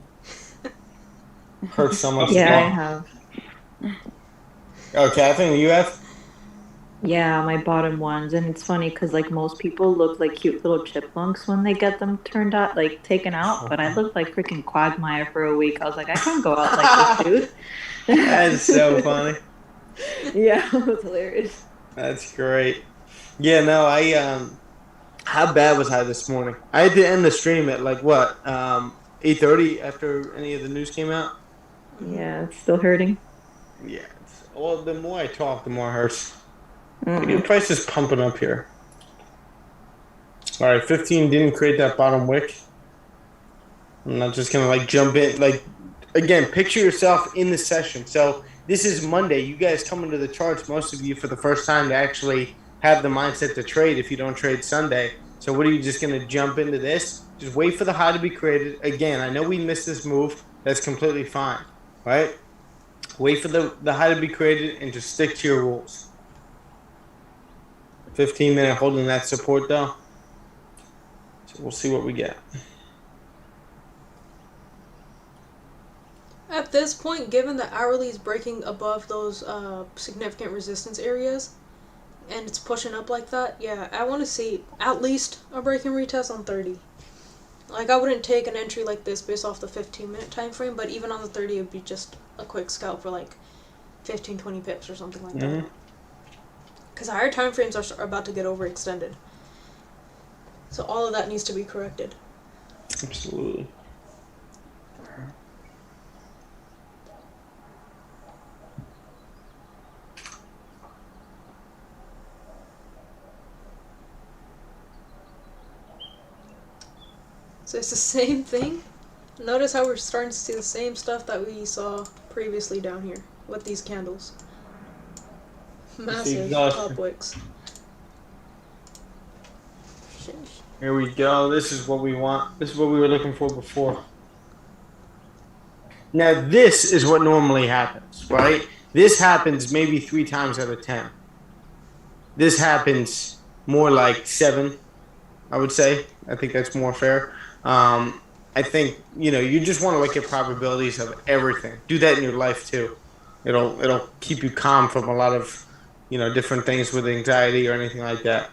S1: Hurts so much.
S7: Yeah, I have.
S1: Okay, I think you have.
S7: Yeah, my bottom ones, and it's funny because like most people look like cute little chipmunks when they get them turned out, like taken out. But I looked like freaking Quagmire for a week. I was like, I can't go out like this, dude.
S1: That's so funny.
S7: Yeah, it was hilarious.
S1: That's great. Yeah, no, How bad was I this morning? I had to end the stream at like what, 8:30 after any of the news came out.
S7: Yeah, it's still hurting.
S1: Yeah. Well, the more I talk, the more it hurts. The price is pumping up here. All right, 15 didn't create that bottom wick. I'm not just gonna like jump in. Like again, picture yourself in the session. So this is Monday. You guys come into the charts, most of you, for the first time to actually have the mindset to trade if you don't trade Sunday. So what are you just gonna jump into this? Just wait for the high to be created. Again, I know we missed this move. That's completely fine, right? Wait for the high to be created and just stick to your rules. 15-minute holding that support though. So we'll see what we get.
S2: At this point, given the hourly is breaking above those significant resistance areas, and it's pushing up like that, yeah, I want to see at least a break and retest on 30. Like, I wouldn't take an entry like this based off the 15-minute time frame, but even on the 30, it would be just a quick scalp for like 15, 20 pips or something like that. Because higher time frames are about to get overextended. So all of that needs to be corrected.
S1: Absolutely.
S2: So it's the same thing. Notice how we're starting to see the same stuff that we saw previously down here with these candles. Massive top wicks.
S1: Here we go. This is what we want. This is what we were looking for before. Now this is what normally happens, right? This happens maybe 3 times out of 10. This happens more like 7, I would say. I think that's more fair. I think, you know, you just want to look at probabilities of everything. Do that in your life too. It'll keep you calm from a lot of, you know, different things with anxiety or anything like that.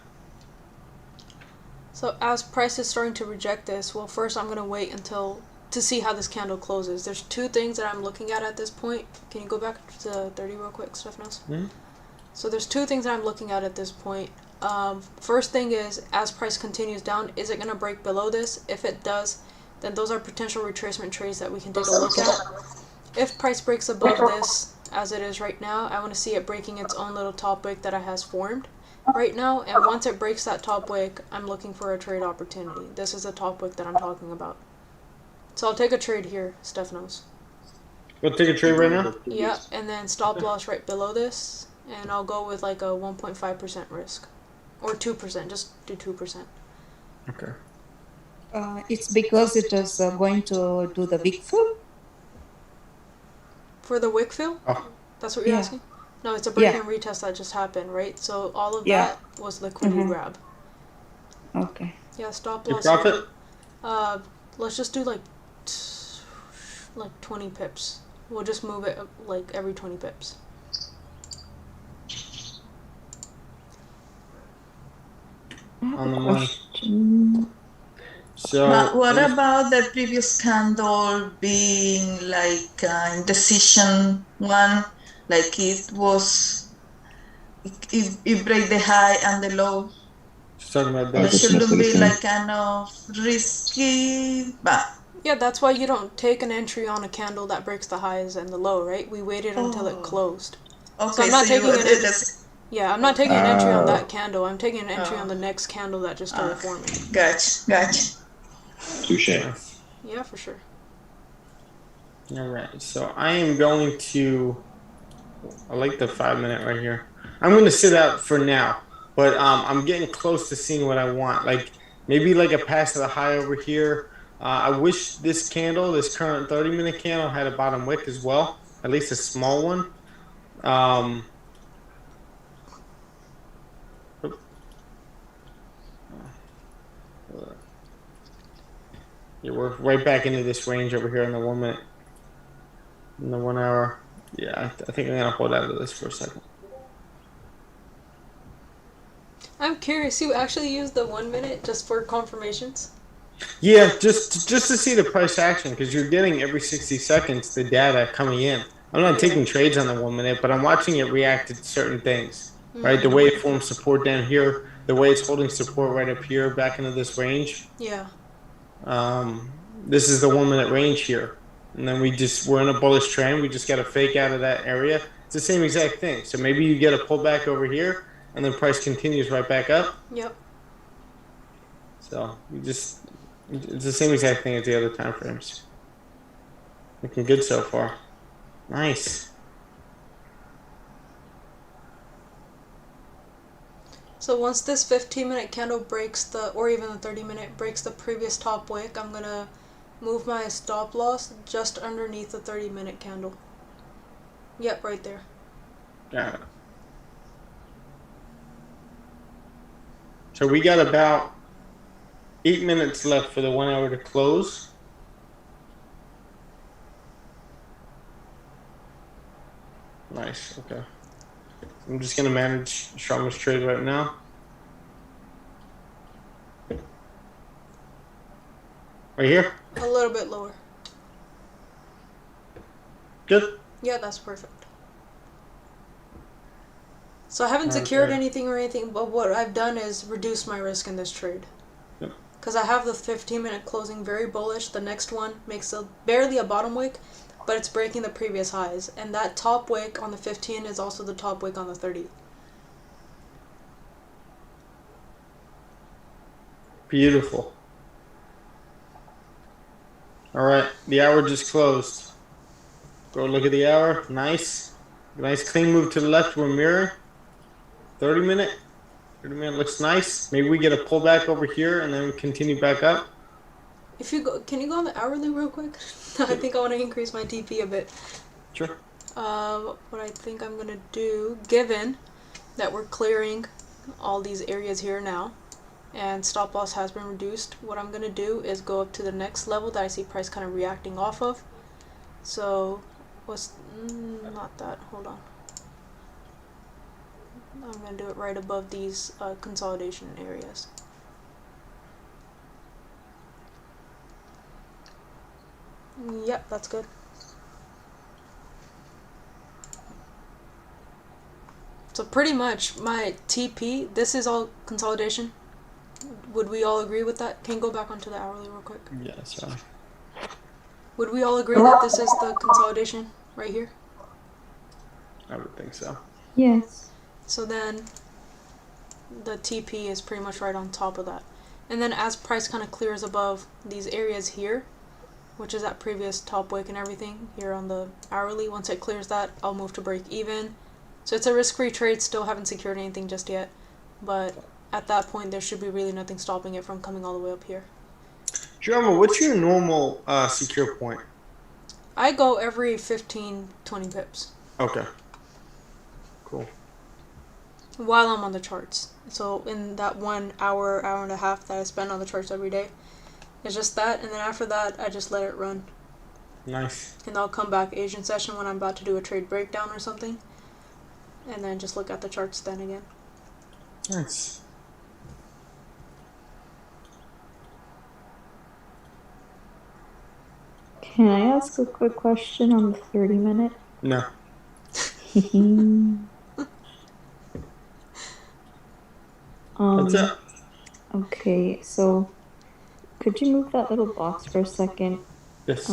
S2: So as price is starting to reject this, well, first I'm going to wait to see how this candle closes. There's 2 things that I'm looking at this point. Can you go back to 30 real quick, Stefanos? So there's 2 things that I'm looking at this point. First thing is, as price continues down, is it going to break below this? If it does, then those are potential retracement trades that we can take a look at. If price breaks above this, as it is right now, I want to see it breaking its own little top wick that it has formed right now. And once it breaks that top wick, I'm looking for a trade opportunity. This is the top wick that I'm talking about. So I'll take a trade here, Stefanos.
S1: You'll take a trade right now?
S2: Yeah, and then stop loss right below this. And I'll go with like a 1.5% risk. Or 2%, just do 2%.
S1: Okay.
S4: It's because it is going to do the wick fill?
S2: For the wick fill?
S1: Oh.
S2: That's what you're asking? No, it's a break and retest that just happened, right? So all of that was liquidity grab.
S4: Okay.
S2: Yeah, stop
S1: Your
S2: loss.
S1: profit?
S2: Let's just do like 20 pips. We'll just move it like every 20 pips.
S1: On the money. So
S5: But what about the previous candle being like indecision one? Like it break the high and the low.
S1: She's talking about
S5: It
S1: that.
S5: shouldn't be like kind of risky, but
S2: Yeah, that's why you don't take an entry on a candle that breaks the highs and the low, right? We waited until it closed.
S5: okay.
S2: I'm not
S5: so
S2: taking
S5: you
S2: an entry. Yeah, I'm not taking an entry on that
S3: Oh.
S2: candle. I'm taking an entry on the next candle that just started forming.
S5: Gotcha.
S6: Touche.
S2: Yeah, for sure.
S1: All right. So I am going to. I like the 5-minute right here. I'm going to sit out for now, but I'm getting close to seeing what I want. Like maybe like a pass to the high over here. I wish this candle, this current 30-minute candle, had a bottom wick as well, at least a small one. Yeah, we're right back into this range over here in the 1 minute, in the 1 hour. Yeah, I think I'm gonna hold out of this for a second.
S2: I'm curious. You actually use the 1 minute just for confirmations?
S1: Yeah, just to see the price action, because you're getting every 60 seconds the data coming in. I'm not taking trades on the 1 minute, but I'm watching it react to certain things, right? The way it forms support down here, the way it's holding support right up here back into this range.
S2: Yeah.
S1: This is the 1 minute range here. And then we're in a bullish trend. We just got to fake out of that area. It's the same exact thing. So maybe you get a pullback over here and then price continues right back up.
S2: Yep.
S1: So it's the same exact thing as the other time frames. Looking good so far. Nice.
S2: So once this 15-minute candle breaks or even the 30-minute breaks the previous top wick, I'm going to move my stop loss just underneath the 30-minute candle. Yep, right there.
S1: Got it. So we got about 8 minutes left for the 1 hour to close. Nice, okay. I'm just going to manage Sharma's trade right now. Right here?
S2: A little bit lower.
S1: Good?
S2: Yeah, that's perfect. So I haven't secured anything or anything, but what I've done is reduce my risk in this trade. Because I have the 15-minute closing very bullish. The next one makes barely a bottom wick, but it's breaking the previous highs. And that top wick on the 15 is also the top wick on the 30.
S1: Beautiful. All right, the hour just closed. Go look at the hour. Nice. Nice clean move to the left. We're mirror. 30 minute. 30 minute looks nice. Maybe we get a pullback over here and then we continue back up.
S2: Can you go on the hourly real quick? I think I want to increase my TP a bit.
S1: Sure.
S2: What I think I'm going to do, given that we're clearing all these areas here now, and stop loss has been reduced, what I'm going to do is go up to the next level that I see price kind of reacting off of. So, not that, hold on. I'm going to do it right above these consolidation areas. Yep, that's good. So pretty much my TP, this is all consolidation. Would we all agree with that? Can you go back onto the hourly real quick?
S1: Yeah, that's right.
S2: Would we all agree that this is the consolidation right here?
S1: I would think so.
S4: Yes.
S2: So then the TP is pretty much right on top of that. And then as price kind of clears above these areas here, which is that previous top wick and everything here on the hourly, once it clears that, I'll move to break even. So it's a risk-free trade, still haven't secured anything just yet, but at that point there should be really nothing stopping it from coming all the way up here.
S1: Sharma, what's your normal secure point?
S2: I go every 15-20 pips.
S1: Okay. Cool.
S2: While I'm on the charts. So in that 1 hour, hour and a half that I spend on the charts every day, it's just that, and then after that I just let it run.
S1: Nice.
S2: And I'll come back Asian session when I'm about to do a trade breakdown or something, and then just look at the charts then again.
S1: Nice.
S7: Can I ask a quick question on the 30-minute?
S1: No. What's up?
S7: Okay, so could you move that little box for a second?
S1: Yes.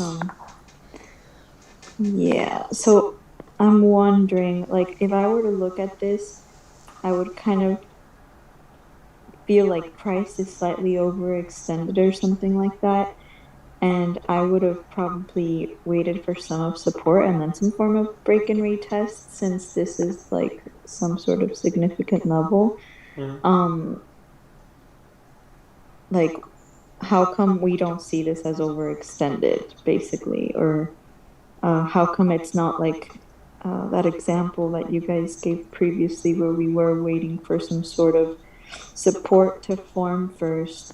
S7: Yeah, so I'm wondering, like, if I were to look at this, I would kind of feel like price is slightly overextended or something like that. And I would have probably waited for some of support and then some form of break and retest, since this is like some sort of significant level. Like, how come we don't see this as overextended, basically? Or how come it's not like that example that you guys gave previously, where we were waiting for some sort of support to form first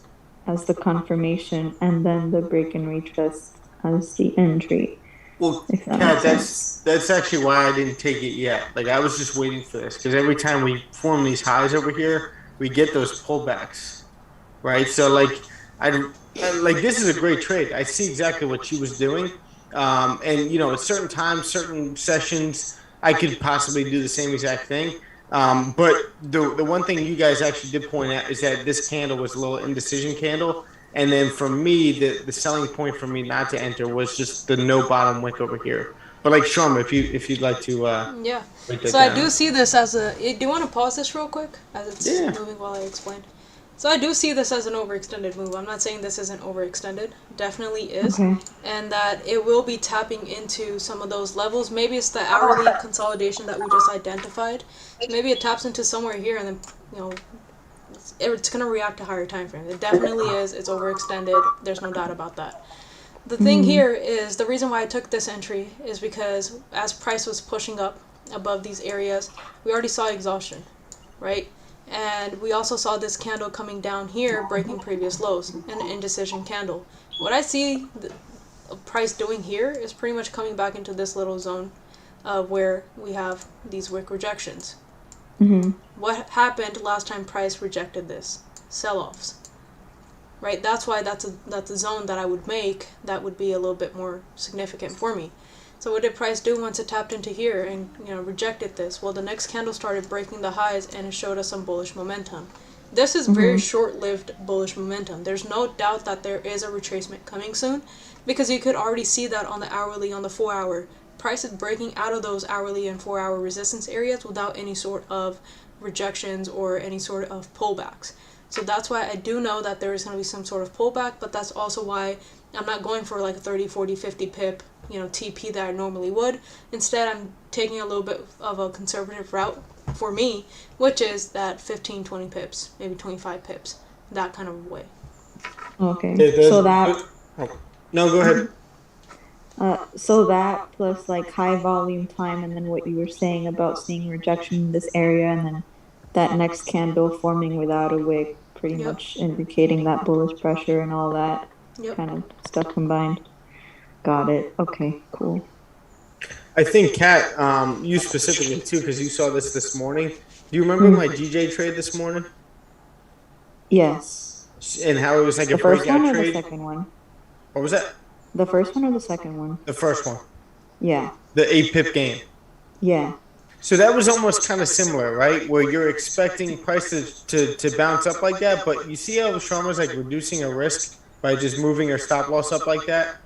S7: as the confirmation, and then the break and retest as the entry?
S1: Well, Kat, that's actually why I didn't take it yet. Like, I was just waiting for this, because every time we form these highs over here, we get those pullbacks, right? So, like, this is a great trade. I see exactly what she was doing, and you know, at certain times, certain sessions, I could possibly do the same exact thing. But the one thing you guys actually did point out is that this candle was a little indecision candle. And then for me, the selling point for me not to enter was just the no bottom wick over here. But like Sharma, if you'd like to
S2: Yeah.
S1: write that
S2: So I
S1: down.
S2: do see this as a. Do you want to pause this real quick as it's
S1: Yeah.
S2: moving while I explain? So I do see this as an overextended move. I'm not saying this isn't overextended. Definitely is.
S7: Okay.
S2: And that it will be tapping into some of those levels. Maybe it's the hourly consolidation that we just identified. Maybe it taps into somewhere here and then, it's going to react to higher time frames. It definitely is. It's overextended. There's no doubt about that. The thing here is the reason why I took this entry is because as price was pushing up above these areas, we already saw exhaustion, right? And we also saw this candle coming down here, breaking previous lows, an indecision candle. What I see the price doing here is pretty much coming back into this little zone where we have these wick rejections. What happened last time price rejected this? Sell-offs. Right? That's why that's a zone that I would make that would be a little bit more significant for me. So what did price do once it tapped into here and rejected this? Well, the next candle started breaking the highs and it showed us some bullish momentum. This is very short-lived bullish momentum. There's no doubt that there is a retracement coming soon because you could already see that on the hourly, on the 4-hour. Price is breaking out of those hourly and 4-hour resistance areas without any sort of rejections or any sort of pullbacks. So that's why I do know that there is going to be some sort of pullback, but that's also why I'm not going for like a 30, 40, 50 pip, TP that I normally would. Instead, I'm taking a little bit of a conservative route for me, which is that 15, 20 pips, maybe 25 pips, that kind of way.
S7: Okay. So that.
S1: No, go ahead.
S7: So that plus like high volume time, and then what you were saying about seeing rejection in this area, and then that next candle forming without a wick, pretty much indicating that bullish pressure and all that kind of stuff combined. Got it. Okay, cool.
S1: I think Kat, you specifically too, because you saw this morning. Do you remember my DJ trade this morning?
S7: Yes.
S1: And how it was like
S7: The
S1: a
S7: first one
S1: breakout
S7: or the
S1: trade?
S7: second one?
S1: What was that?
S7: The first one or the second one?
S1: The first one.
S7: Yeah.
S1: The 8 pip gain.
S7: Yeah.
S1: So that was almost kind of similar, right? Where you're expecting price to bounce up like that, but you see how Sharma's like reducing a risk by just moving her stop loss up like that?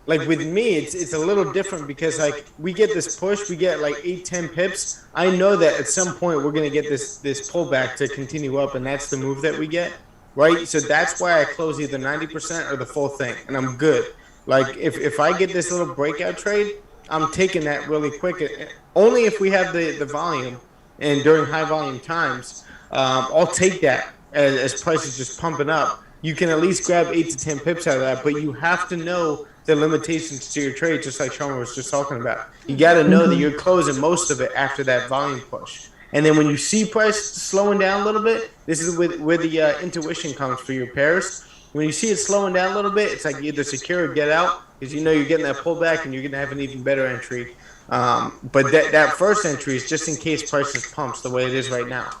S1: Like with me, it's a little different because like we get this push, we get like 8, 10 pips. I know that at some point we're gonna get this pullback to continue up, and that's the move that we get, right? So that's why I close either 90% or the full thing, and I'm good. Like if I get this little breakout trade, I'm taking that really quick. Only if we have the volume, and during high volume times, I'll take that as prices just pumping up. You can at least grab 8 to 10 pips out of that, but you have to know the limitations to your trade, just like Sharma was just talking about. You got to know that you're closing most of it after that volume push. And then when you see price slowing down a little bit, this is where the intuition comes for your pairs. When you see it slowing down a little bit, it's like either secure or get out because you know you're getting that pullback and you're going to have an even better entry. But that first entry is just in case prices pumps the way it is right now.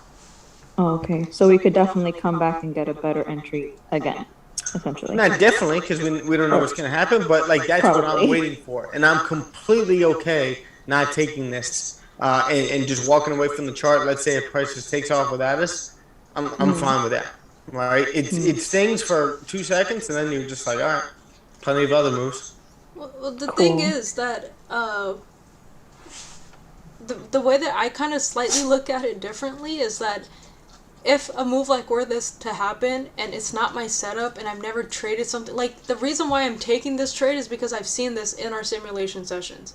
S7: Oh, okay. So we could definitely come back and get a better entry again, essentially.
S1: Not definitely, because we don't know what's going to happen, but like that's what I'm waiting for. And I'm completely okay not taking this and just walking away from the chart. Let's say if price just takes off without us, I'm fine with that. Right? It stings for 2 seconds, and then you're just like, all right, plenty of other moves.
S2: Well, the thing is that the way that I kind of slightly look at it differently is that if a move like were this to happen and it's not my setup and I've never traded something, like the reason why I'm taking this trade is because I've seen this in our simulation sessions.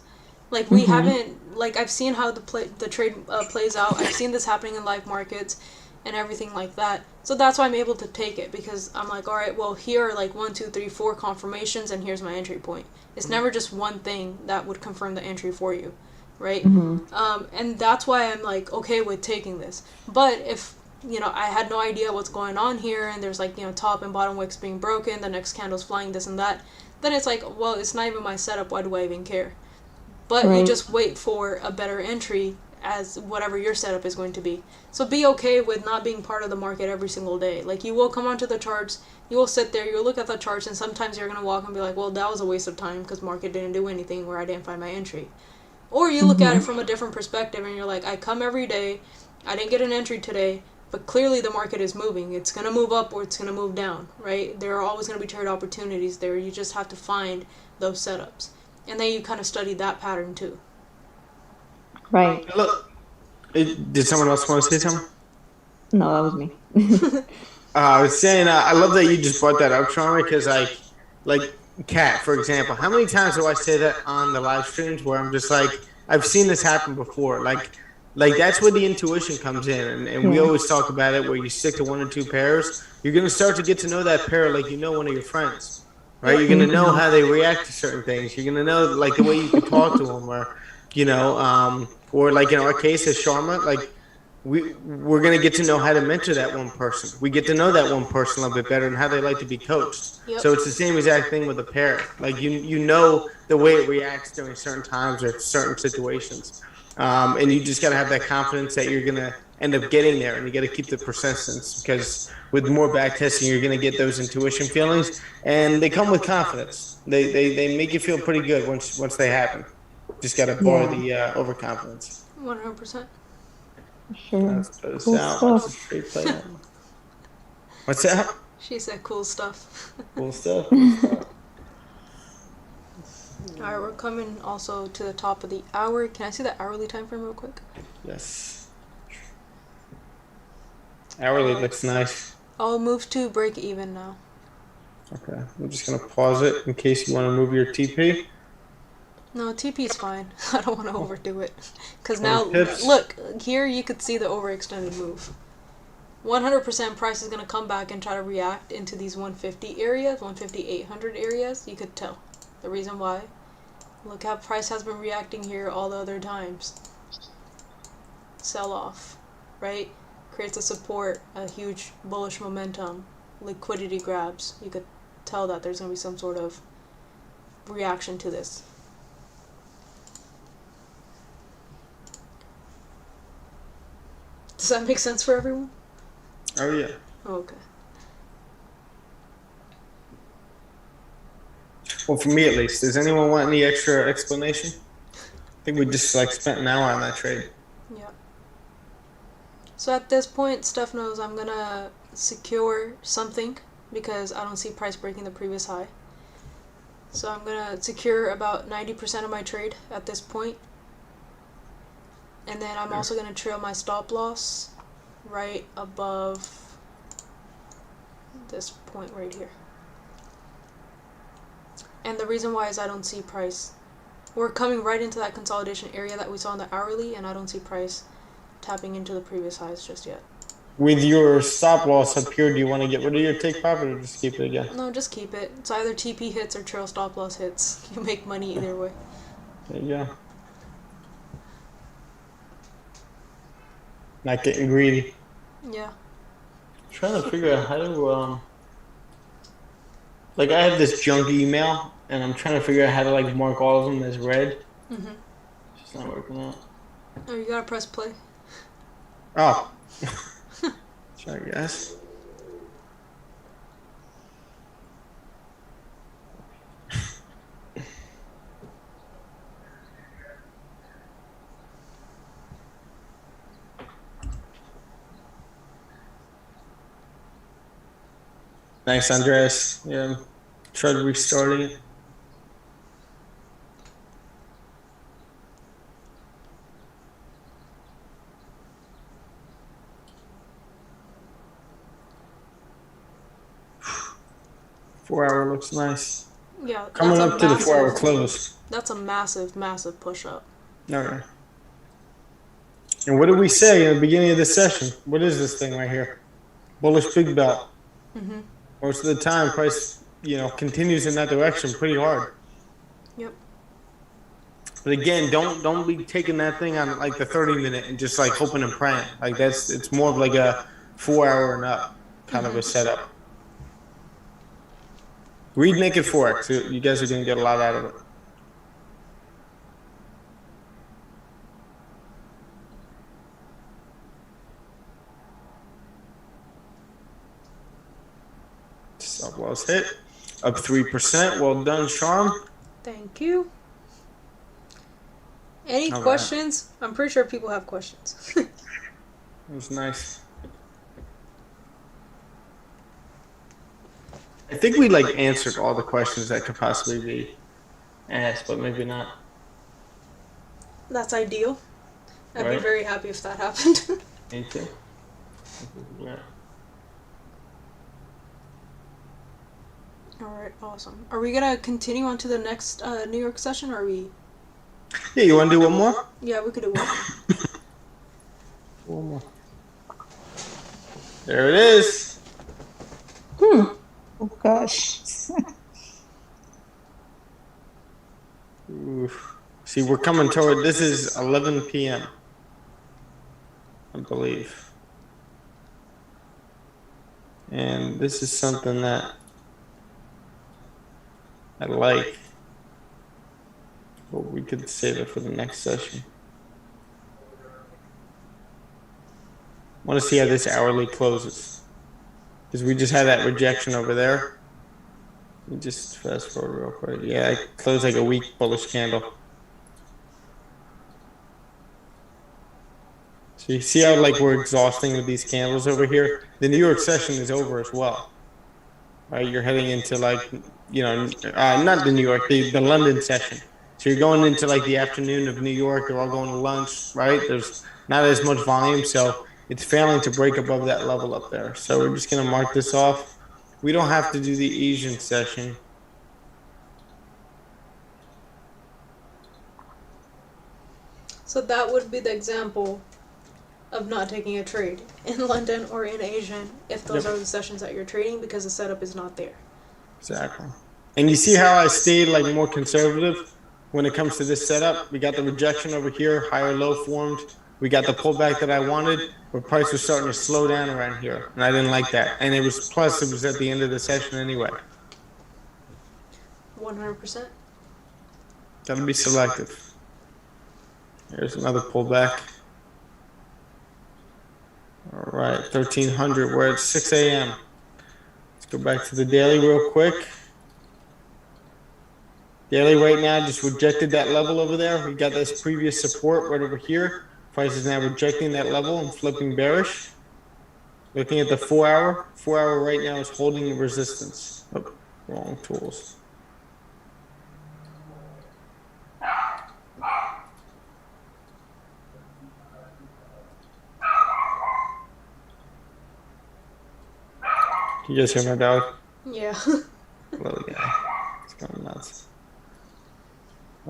S2: Like we haven't, like I've seen how the trade plays out. I've seen this happening in live markets and everything like that. So that's why I'm able to take it, because I'm like, all right, well here are like 1, 2, 3, 4 confirmations and here's my entry point. It's never just one thing that would confirm the entry for you, right? And that's why I'm like okay with taking this. But if I had no idea what's going on here, and there's like, top and bottom wicks being broken, the next candle's flying, this and that, then it's like, well, it's not even my setup, why do I even care? But you just wait for a better entry as whatever your setup is going to be. So be okay with not being part of the market every single day. Like you will come onto the charts, you will sit there, you'll look at the charts, and sometimes you're going to walk and be like, well, that was a waste of time because market didn't do anything where I didn't find my entry. Or you look at it from a different perspective and you're like, I come every day, I didn't get an entry today, but clearly the market is moving. It's going to move up or it's going to move down, right? There are always going to be trade opportunities there. You just have to find those setups. And then you kind of study that pattern too.
S7: Right.
S1: Look, did someone else want to say something?
S7: No, that was me.
S1: I was saying, I love that you just brought that up, Sharma, because like Cat, for example, how many times do I say that on the live streams where I'm just like, I've seen this happen before, like that's where the intuition comes in, and we always talk about it where you stick to one or two pairs, you're gonna start to get to know that pair like you know one of your friends, right? You're gonna know how they react to certain things. You're gonna know like the way you can talk to them, or like in our case as Sharma, like we're going to get to know how to mentor that one person. We get to know that one person a little bit better and how they like to be coached.
S2: Yep.
S1: So it's the same exact thing with a pair. Like you know the way it reacts during certain times or certain situations, and you just got to have that confidence that you're going to end up getting there, and you got to keep the persistence because with more back testing, you're going to get those intuition feelings, and they come with confidence. They make you feel pretty good once they happen. Just got to bar the overconfidence.
S2: 100%.
S7: Sure.
S1: That's
S7: Cool
S1: stuff. What's that?
S2: She said cool stuff.
S1: Cool stuff.
S2: Alright, we're coming also to the top of the hour. Can I see the hourly time frame real quick?
S1: Yes. Hourly looks nice.
S2: I'll move to break even now.
S1: Okay. I'm just going to pause it in case you want to move your TP.
S2: No, TP is fine. I don't want to overdo it. Because now, look, here you could see the overextended move. 100% price is going to come back and try to react into these 150 areas, 150, 800 areas. You could tell the reason why. Look how price has been reacting here all the other times. Sell off, right? Creates a support, a huge bullish momentum, liquidity grabs. You could tell that there's going to be some sort of reaction to this. Does that make sense for everyone?
S1: Oh, yeah.
S2: Okay.
S1: Well, for me at least. Does anyone want any extra explanation? I think we just spent an hour on that trade.
S2: Yeah. So at this point, Steph knows I'm going to secure something because I don't see price breaking the previous high. So I'm going to secure about 90% of my trade at this point. And then I'm also going to trail my stop loss right above this point right here. And the reason why is I don't see price. We're coming right into that consolidation area that we saw in the hourly, and I don't see price tapping into the previous highs just yet.
S1: With your stop loss up here, do you want to get rid of your take profit or just keep it again?
S2: No, just keep it. It's either TP hits or trail stop loss hits. You make money either way.
S1: There you go. Not getting greedy.
S2: Yeah.
S1: I'm trying to figure out how to like I have this junk email and I'm trying to figure out how to like mark all of them as red.
S2: Mm-hmm.
S1: It's just not working out.
S2: Oh, you gotta press play.
S1: Oh. Sorry guys. Thanks, Andres. Yeah, tried restarting it. Four-hour looks nice.
S2: Yeah.
S1: Coming up to the 4-hour close.
S2: That's a massive, massive push-up.
S1: All right. And what did we say in the beginning of this session? What is this thing right here? Bullish big belt.
S2: Mm-hmm.
S1: Most of the time, price, continues in that direction pretty hard.
S2: Yep.
S1: But again, don't be taking that thing on like the 30-minute and just like hoping and praying. Like it's more of like a 4-hour and up kind of a setup. Read Naked Forex. You guys are going to get a lot out of it. Stop loss hit. Up 3%. Well done, Charm.
S2: Thank you. Any
S1: All right.
S2: questions? I'm pretty sure people have questions.
S1: It was nice. I think we like answered all the questions that could possibly be asked, but maybe not.
S2: That's ideal. I'd be
S1: Right?
S2: very happy if that happened.
S1: Me too. Yeah.
S2: Alright, awesome. Are we gonna continue on to the next New York session, or are we...
S1: Yeah, you want to do one more?
S2: Yeah, we could do one more.
S1: One more. There it is.
S4: Oh gosh.
S1: Oof. See, we're coming toward, this is 11 p.m. I believe. And this is something that I like. But we could save it for the next session. I want to see how this hourly closes. Because we just had that rejection over there. Let me just fast forward real quick. Yeah, it closed like a weak bullish candle. So you see how like we're exhausting with these candles over here? The New York session is over as well. Right, you're heading into like, you know, not the New York, the London session. So you're going into like the afternoon of New York. They're all going to lunch, right? There's not as much volume, so it's failing to break above that level up there. So we're just going to mark this off. We don't have to do the Asian session.
S2: So that would be the example of not taking a trade in London or in Asian if those are the sessions that you're trading, because the setup is not there.
S1: Exactly. And you see how I stayed like more conservative when it comes to this setup? We got the rejection over here, higher low formed. We got the pullback that I wanted, but price was starting to slow down around here, and I didn't like that. And it was, plus it was at the end of the session anyway.
S2: 100%.
S1: Gotta be selective. Here's another pullback. All right, 1300. We're at 6 a.m. Let's go back to the daily real quick. Daily right now just rejected that level over there. We got this previous support right over here. Price is now rejecting that level and flipping bearish. Looking at the 4 hour. 4 hour right now is holding the resistance. Oh, wrong tools. Can you guys hear my dog?
S2: Yeah.
S1: Little guy. It's going nuts.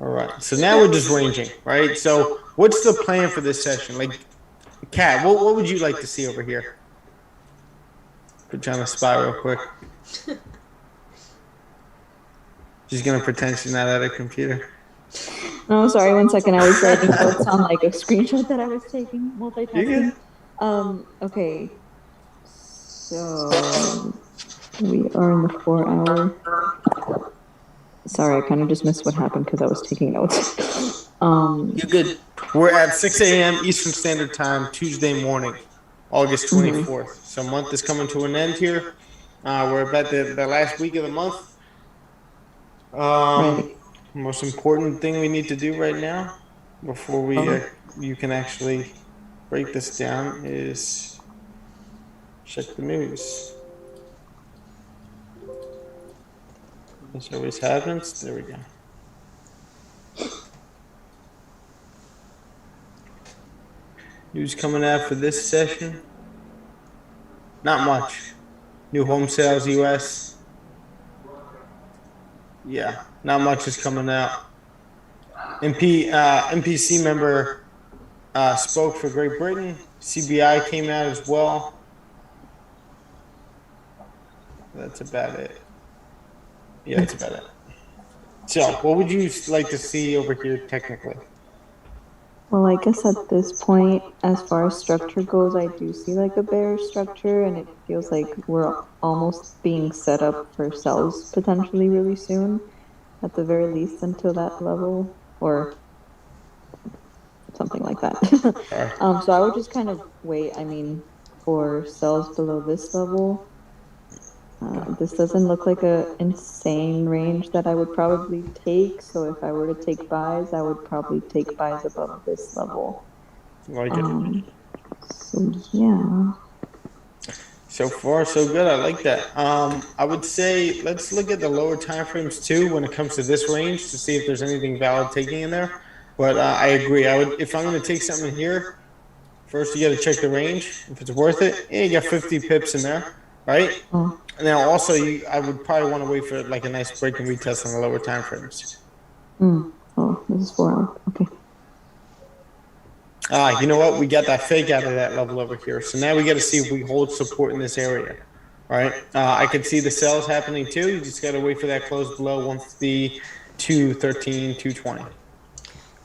S1: All right. So now we're just ranging, right? So what's the plan for this session? Like, Kat, what would you like to see over here? Put you on the spot real quick. She's going to pretend she's not at a computer.
S7: No, sorry, 1 second. I was writing notes on like a screenshot that I was taking, multitasking. Okay. So we are in the 4 hour. Sorry, I kind of just missed what happened because I was taking notes.
S1: You're good. We're at 6 a.m. Eastern Standard Time, Tuesday morning, August 24th. So month is coming to an end here. We're about the last week of the month.
S7: Right.
S1: Most important thing we need to do right now, before we you can actually break this down, is check the news. This always happens. There we go. News coming out for this session. Not much. New home sales, U.S. Yeah, not much is coming out. MPC member spoke for Great Britain. CBI came out as well. That's about it. Yeah, that's about it. So, what would you like to see over here technically?
S7: Well, I guess at this point, as far as structure goes, I do see like a bearish structure, and it feels like we're almost being set up for sells potentially really soon, at the very least until that level, or something like that. So I would just kind of wait, I mean, for sells below this level. This doesn't look like a insane range that I would probably take. So if I were to take buys, I would probably take buys above this level.
S1: Like it.
S7: So yeah.
S1: So far, so good. I like that. I would say let's look at the lower time frames too when it comes to this range to see if there's anything valid taking in there. But I agree. I would if I'm going to take something here. First, you got to check the range. If it's worth it, yeah, you got 50 pips in there, right?
S7: Oh.
S1: Now, also, I would probably want to wait for like a nice break and retest on the lower time frames.
S7: Oh, this is 4 hours. Okay.
S1: You know what? We got that fake out of that level over here. So now we got to see if we hold support in this area, right? I could see the sells happening too. You just got to wait for that close below 150, 213, 220.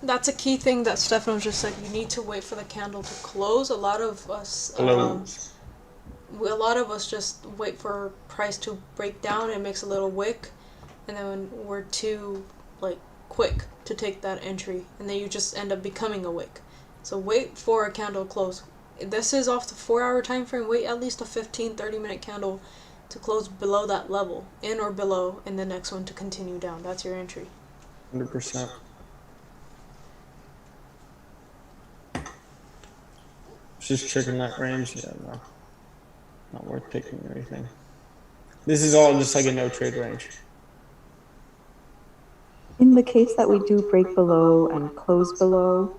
S2: That's a key thing that Stefano just said. You need to wait for the candle to close. A lot of us just wait for price to break down. It makes a little wick, and then we're too quick to take that entry, and then you just end up becoming a wick. So wait for a candle close. This is off the 4-hour time frame. Wait at least a 15-30 minute candle to close below that level, in or below, and the next one to continue down. That's your entry.
S1: 100%. Just checking that range. Yeah, no. Not worth picking or anything. This is all just like a no trade range.
S7: In the case that we do break below and close below,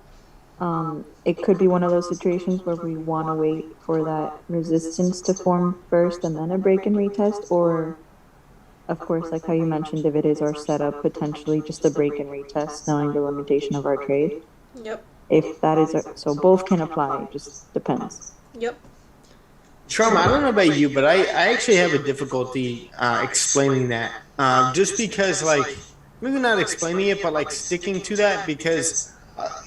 S7: it could be one of those situations where we want to wait for that resistance to form first and then a break and retest, or of course, like how you mentioned, if it is our setup, potentially just a break and retest, knowing the limitation of our trade.
S2: Yep.
S7: If that is, so both can apply, it just depends.
S2: Yep.
S1: Sharma, I don't know about you, but I actually have a difficulty explaining that. Just because, like, maybe not explaining it, but like sticking to that, because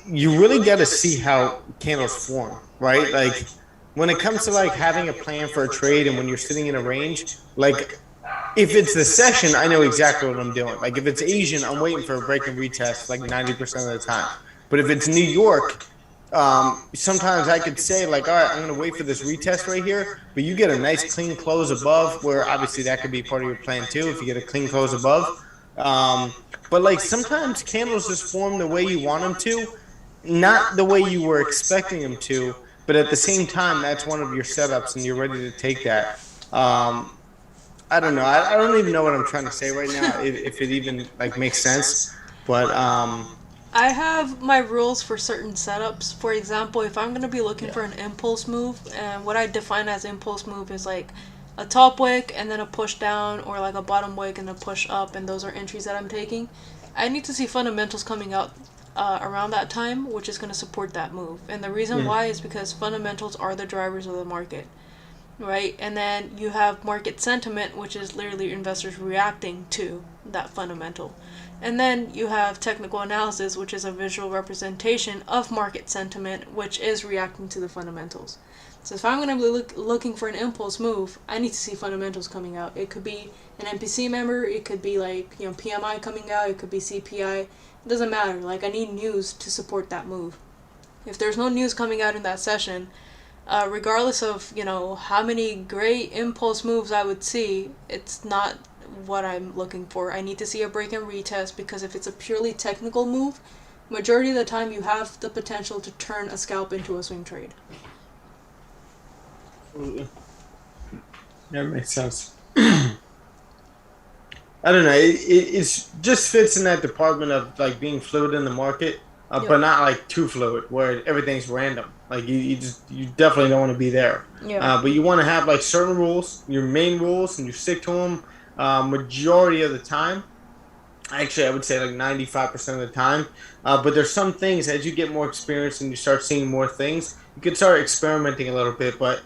S1: you really got to see how candles form, right? Like, when it comes to like having a plan for a trade and when you're sitting in a range, like, if it's the session, I know exactly what I'm doing. Like, if it's Asian, I'm waiting for a break and retest like 90% of the time. But if it's New York, sometimes I could say like, all right, I'm going to wait for this retest right here, but you get a nice clean close above, where obviously that could be part of your plan too if you get a clean close above. But like sometimes candles just form the way you want them to, not the way you were expecting them to, but at the same time, that's one of your setups and you're ready to take that. I don't know. I don't even know what I'm trying to say right now, if it even like makes sense. But
S2: I have my rules for certain setups. For example, if I'm going to be looking for an impulse move, and what I define as impulse move is like a top wick and then a push down, or like a bottom wick and a push up, and those are entries that I'm taking, I need to see fundamentals coming out around that time, which is going to support that move. And the reason why is because fundamentals are the drivers of the market, right? And then you have market sentiment, which is literally investors reacting to that fundamental. And then you have technical analysis, which is a visual representation of market sentiment, which is reacting to the fundamentals. So if I'm going to be looking for an impulse move, I need to see fundamentals coming out. It could be an MPC member, it could be like, PMI coming out, it could be CPI. It doesn't matter. Like, I need news to support that move. If there's no news coming out in that session, regardless of, how many great impulse moves I would see, it's not what I'm looking for. I need to see a break and retest, because if it's a purely technical move, majority of the time you have the potential to turn a scalp into a swing trade.
S1: That makes sense. I don't know. It just fits in that department of like being fluid in the market, but not like too fluid where everything's random. Like you definitely don't want to be there.
S2: Yeah.
S1: But you want to have like certain rules, your main rules, and you stick to them majority of the time. Actually, I would say like 95% of the time. But there's some things, as you get more experience and you start seeing more things, you can start experimenting a little bit. But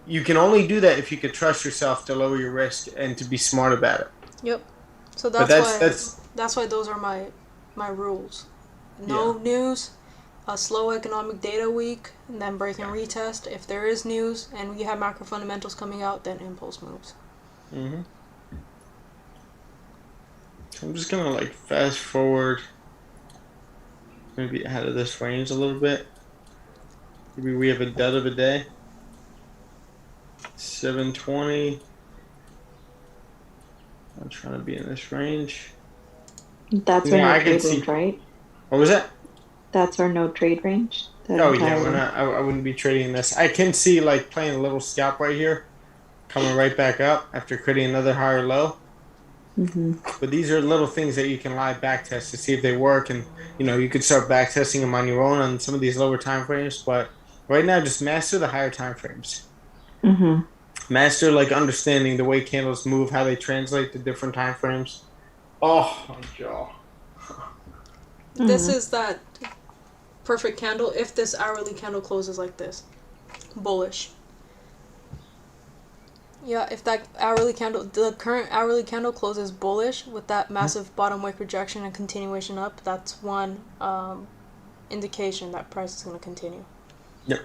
S1: you can only do that if you can trust yourself to lower your risk and to be smart about it.
S2: Yep. So that's why those are my rules. No news, a slow economic data week, and then break and retest. If there is news and you have macro fundamentals coming out, then impulse moves.
S1: Mm-hmm. I'm just gonna like fast forward, maybe out of this range a little bit. Maybe we have a dud of a day. 720. I'm trying to be in this range.
S7: That's our
S1: Yeah,
S7: no
S1: I can
S7: trade
S1: see.
S7: range, right?
S1: What was that?
S7: That's our no trade range. That
S1: Oh yeah,
S7: entire
S1: we're
S7: one.
S1: not. I wouldn't be trading this. I can see like playing a little scalp right here, coming right back up after creating another higher low.
S7: Mm-hmm.
S1: But these are little things that you can live back test to see if they work, and you could start back testing them on your own on some of these lower time frames. But right now, just master the higher time frames.
S7: Mm-hmm.
S1: Master like understanding the way candles move, how they translate to different time frames. Oh, my jaw.
S2: This is that perfect candle if this hourly candle closes like this. Bullish. Yeah, if that hourly candle, the current hourly candle closes bullish with that massive bottom wick rejection and continuation up, that's one indication that price is going to continue.
S1: Yep.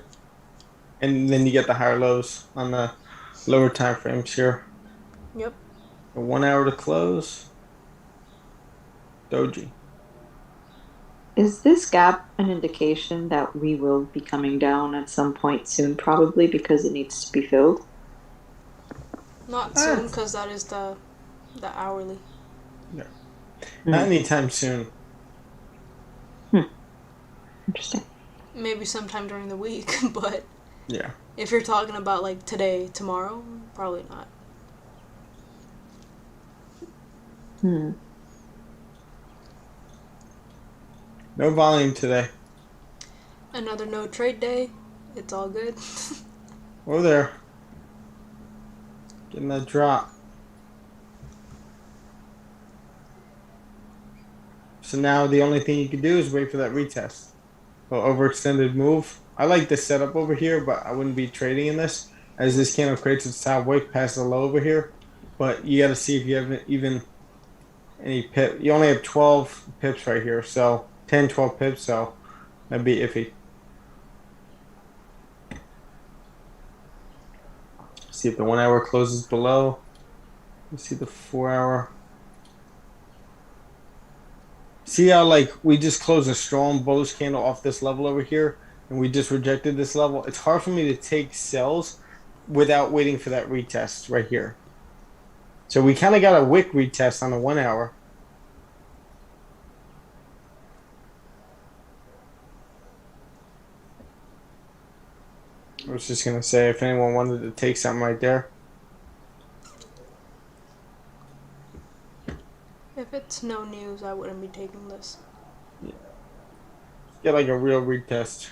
S1: And then you get the higher lows on the lower time frames here.
S2: Yep.
S1: A 1 hour to close. Doji.
S7: Is this gap an indication that we will be coming down at some point soon, probably because it needs to be filled?
S2: Not soon, because that is the hourly.
S1: Yeah. Not anytime soon.
S7: Interesting.
S2: Maybe sometime during the week, but
S1: Yeah.
S2: if you're talking about like today, tomorrow, probably not.
S1: No volume today.
S2: Another no trade day. It's all good.
S1: Oh, there. Getting that drop. So now the only thing you can do is wait for that retest. Well, overextended move. I like this setup over here, but I wouldn't be trading in this as this candle creates its top wick past the low over here. But you got to see if you have even any pip. You only have 12 pips right here, so 10, 12 pips, so that'd be iffy. See if the 1 hour closes below. Let's see the 4 hour. See how like we just closed a strong bullish candle off this level over here and we just rejected this level. It's hard for me to take sells without waiting for that retest right here. So we kind of got a wick retest on the 1 hour. I was just gonna say if anyone wanted to take something right there.
S2: If it's no news, I wouldn't be taking this.
S1: Yeah. Get like a real retest.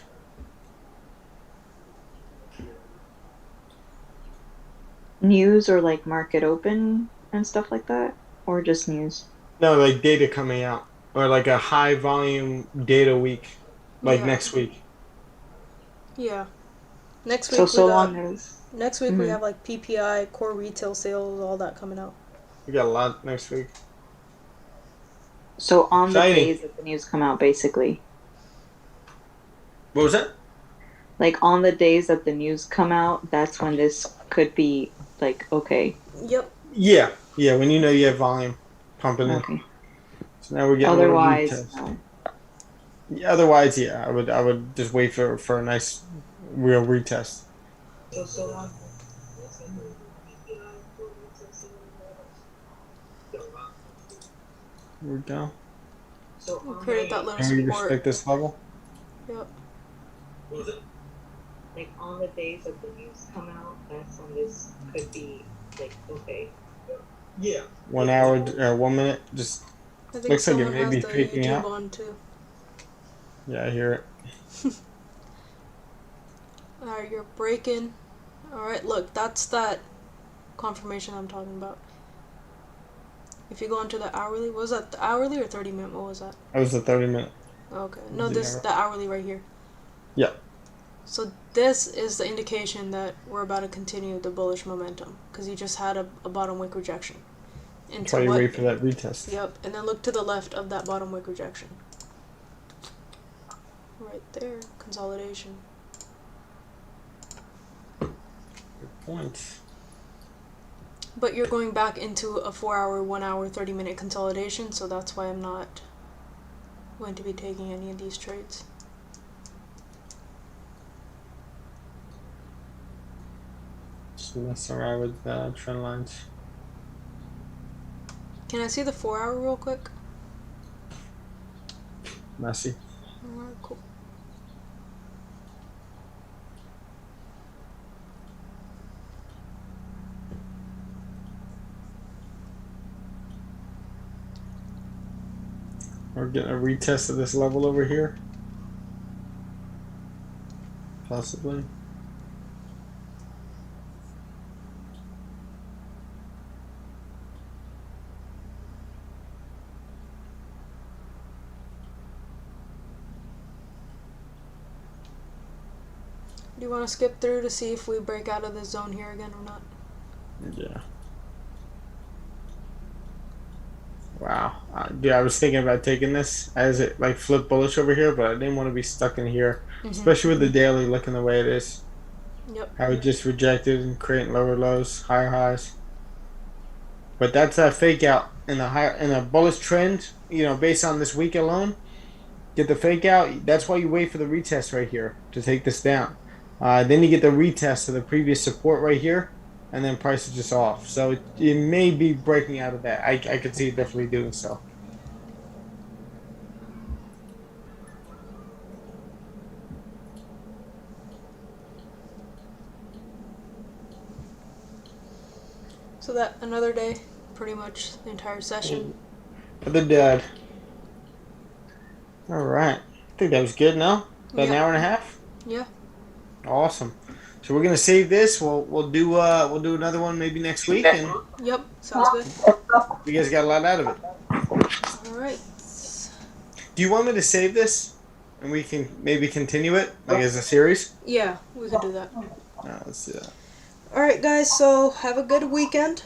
S7: News or like market open and stuff like that? Or just news?
S1: No, like data coming out. Or like a high volume data week. Like next week.
S2: Yeah. Next week
S7: So
S2: we got,
S7: long as
S2: next week we have like PPI, core retail sales, all that coming out.
S1: We got a lot next week.
S7: so on the
S1: Exciting.
S7: days that the news come out, basically.
S1: What was that?
S7: Like on the days that the news come out, that's when this could be like okay.
S2: Yep.
S1: Yeah. Yeah, when you know you have volume pumping
S7: Okay.
S1: in. So now we're getting
S7: Otherwise,
S1: a little retest.
S7: no.
S1: Yeah, otherwise, yeah, I would just wait for a nice real retest. Here we go.
S2: We created that little
S1: Can we
S2: support.
S1: respect this level?
S2: Yep.
S7: Like on the days that the news come out, that's when this could be like okay.
S1: Yeah. 1 hour or 1 minute, just
S2: I think
S1: looks like it
S2: someone
S1: may
S2: has
S1: be
S2: the
S1: peeking
S2: YouTube
S1: out.
S2: on too.
S1: Yeah, I hear it.
S2: Alright, you're breaking. Alright, look, that's that confirmation I'm talking about. If you go into the hourly, what was that, the hourly or 30-minute? What was that?
S1: That was the 30-minute.
S2: Okay. No, the hourly right here.
S1: Yeah.
S2: So this is the indication that we're about to continue the bullish momentum because you just had a bottom wick rejection.
S1: Try to wait for that retest.
S2: Yep, and then look to the left of that bottom wick rejection. Right there, consolidation.
S1: Good point.
S2: But you're going back into a 4 hour, 1 hour, 30-minute consolidation, so that's why I'm not going to be taking any of these trades.
S1: Just mess around with trend lines.
S2: Can I see the 4 hour real quick?
S1: Messy.
S2: Alright, cool.
S1: We're getting a retest of this level over here. Possibly.
S2: Do you want to skip through to see if we break out of this zone here again or not?
S1: Yeah. Wow. Dude, I was thinking about taking this as it like flip bullish over here, but I didn't want to be stuck in here, especially with the daily looking the way it is.
S2: Yep.
S1: How it just rejected and creating lower lows, higher highs. But that's a fake out in a bullish trend. You know, based on this week alone, get the fake out. That's why you wait for the retest right here to take this down. Then you get the retest of the previous support right here, and then price is just off. So it may be breaking out of that. I could see it definitely doing so.
S2: So that another day, pretty much the entire session.
S1: For the dad. All right. I think that was good. No, about an hour and a half.
S2: Yeah.
S1: Awesome. So we're gonna save this. We'll do another one maybe next week, and
S2: Yep. Sounds good.
S1: you guys got a lot out of it.
S2: All right.
S1: Do you want me to save this, and we can maybe continue it like as a series?
S2: Yeah, we could do that.
S1: Let's do that.
S2: All right, guys. So have a good weekend.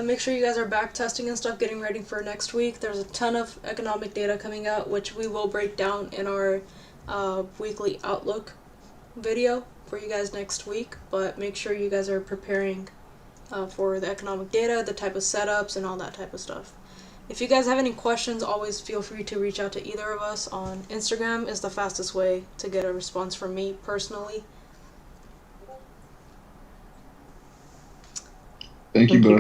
S2: Make sure you guys are back testing and stuff, getting ready for next week. There's a ton of economic data coming out, which we will break down in our weekly outlook video for you guys next week. But make sure you guys are preparing for the economic data, the type of setups, and all that type of stuff. If you guys have any questions, always feel free to reach out to either of us on Instagram. Is the fastest way to get a response from me personally.
S3: Thank you, bro.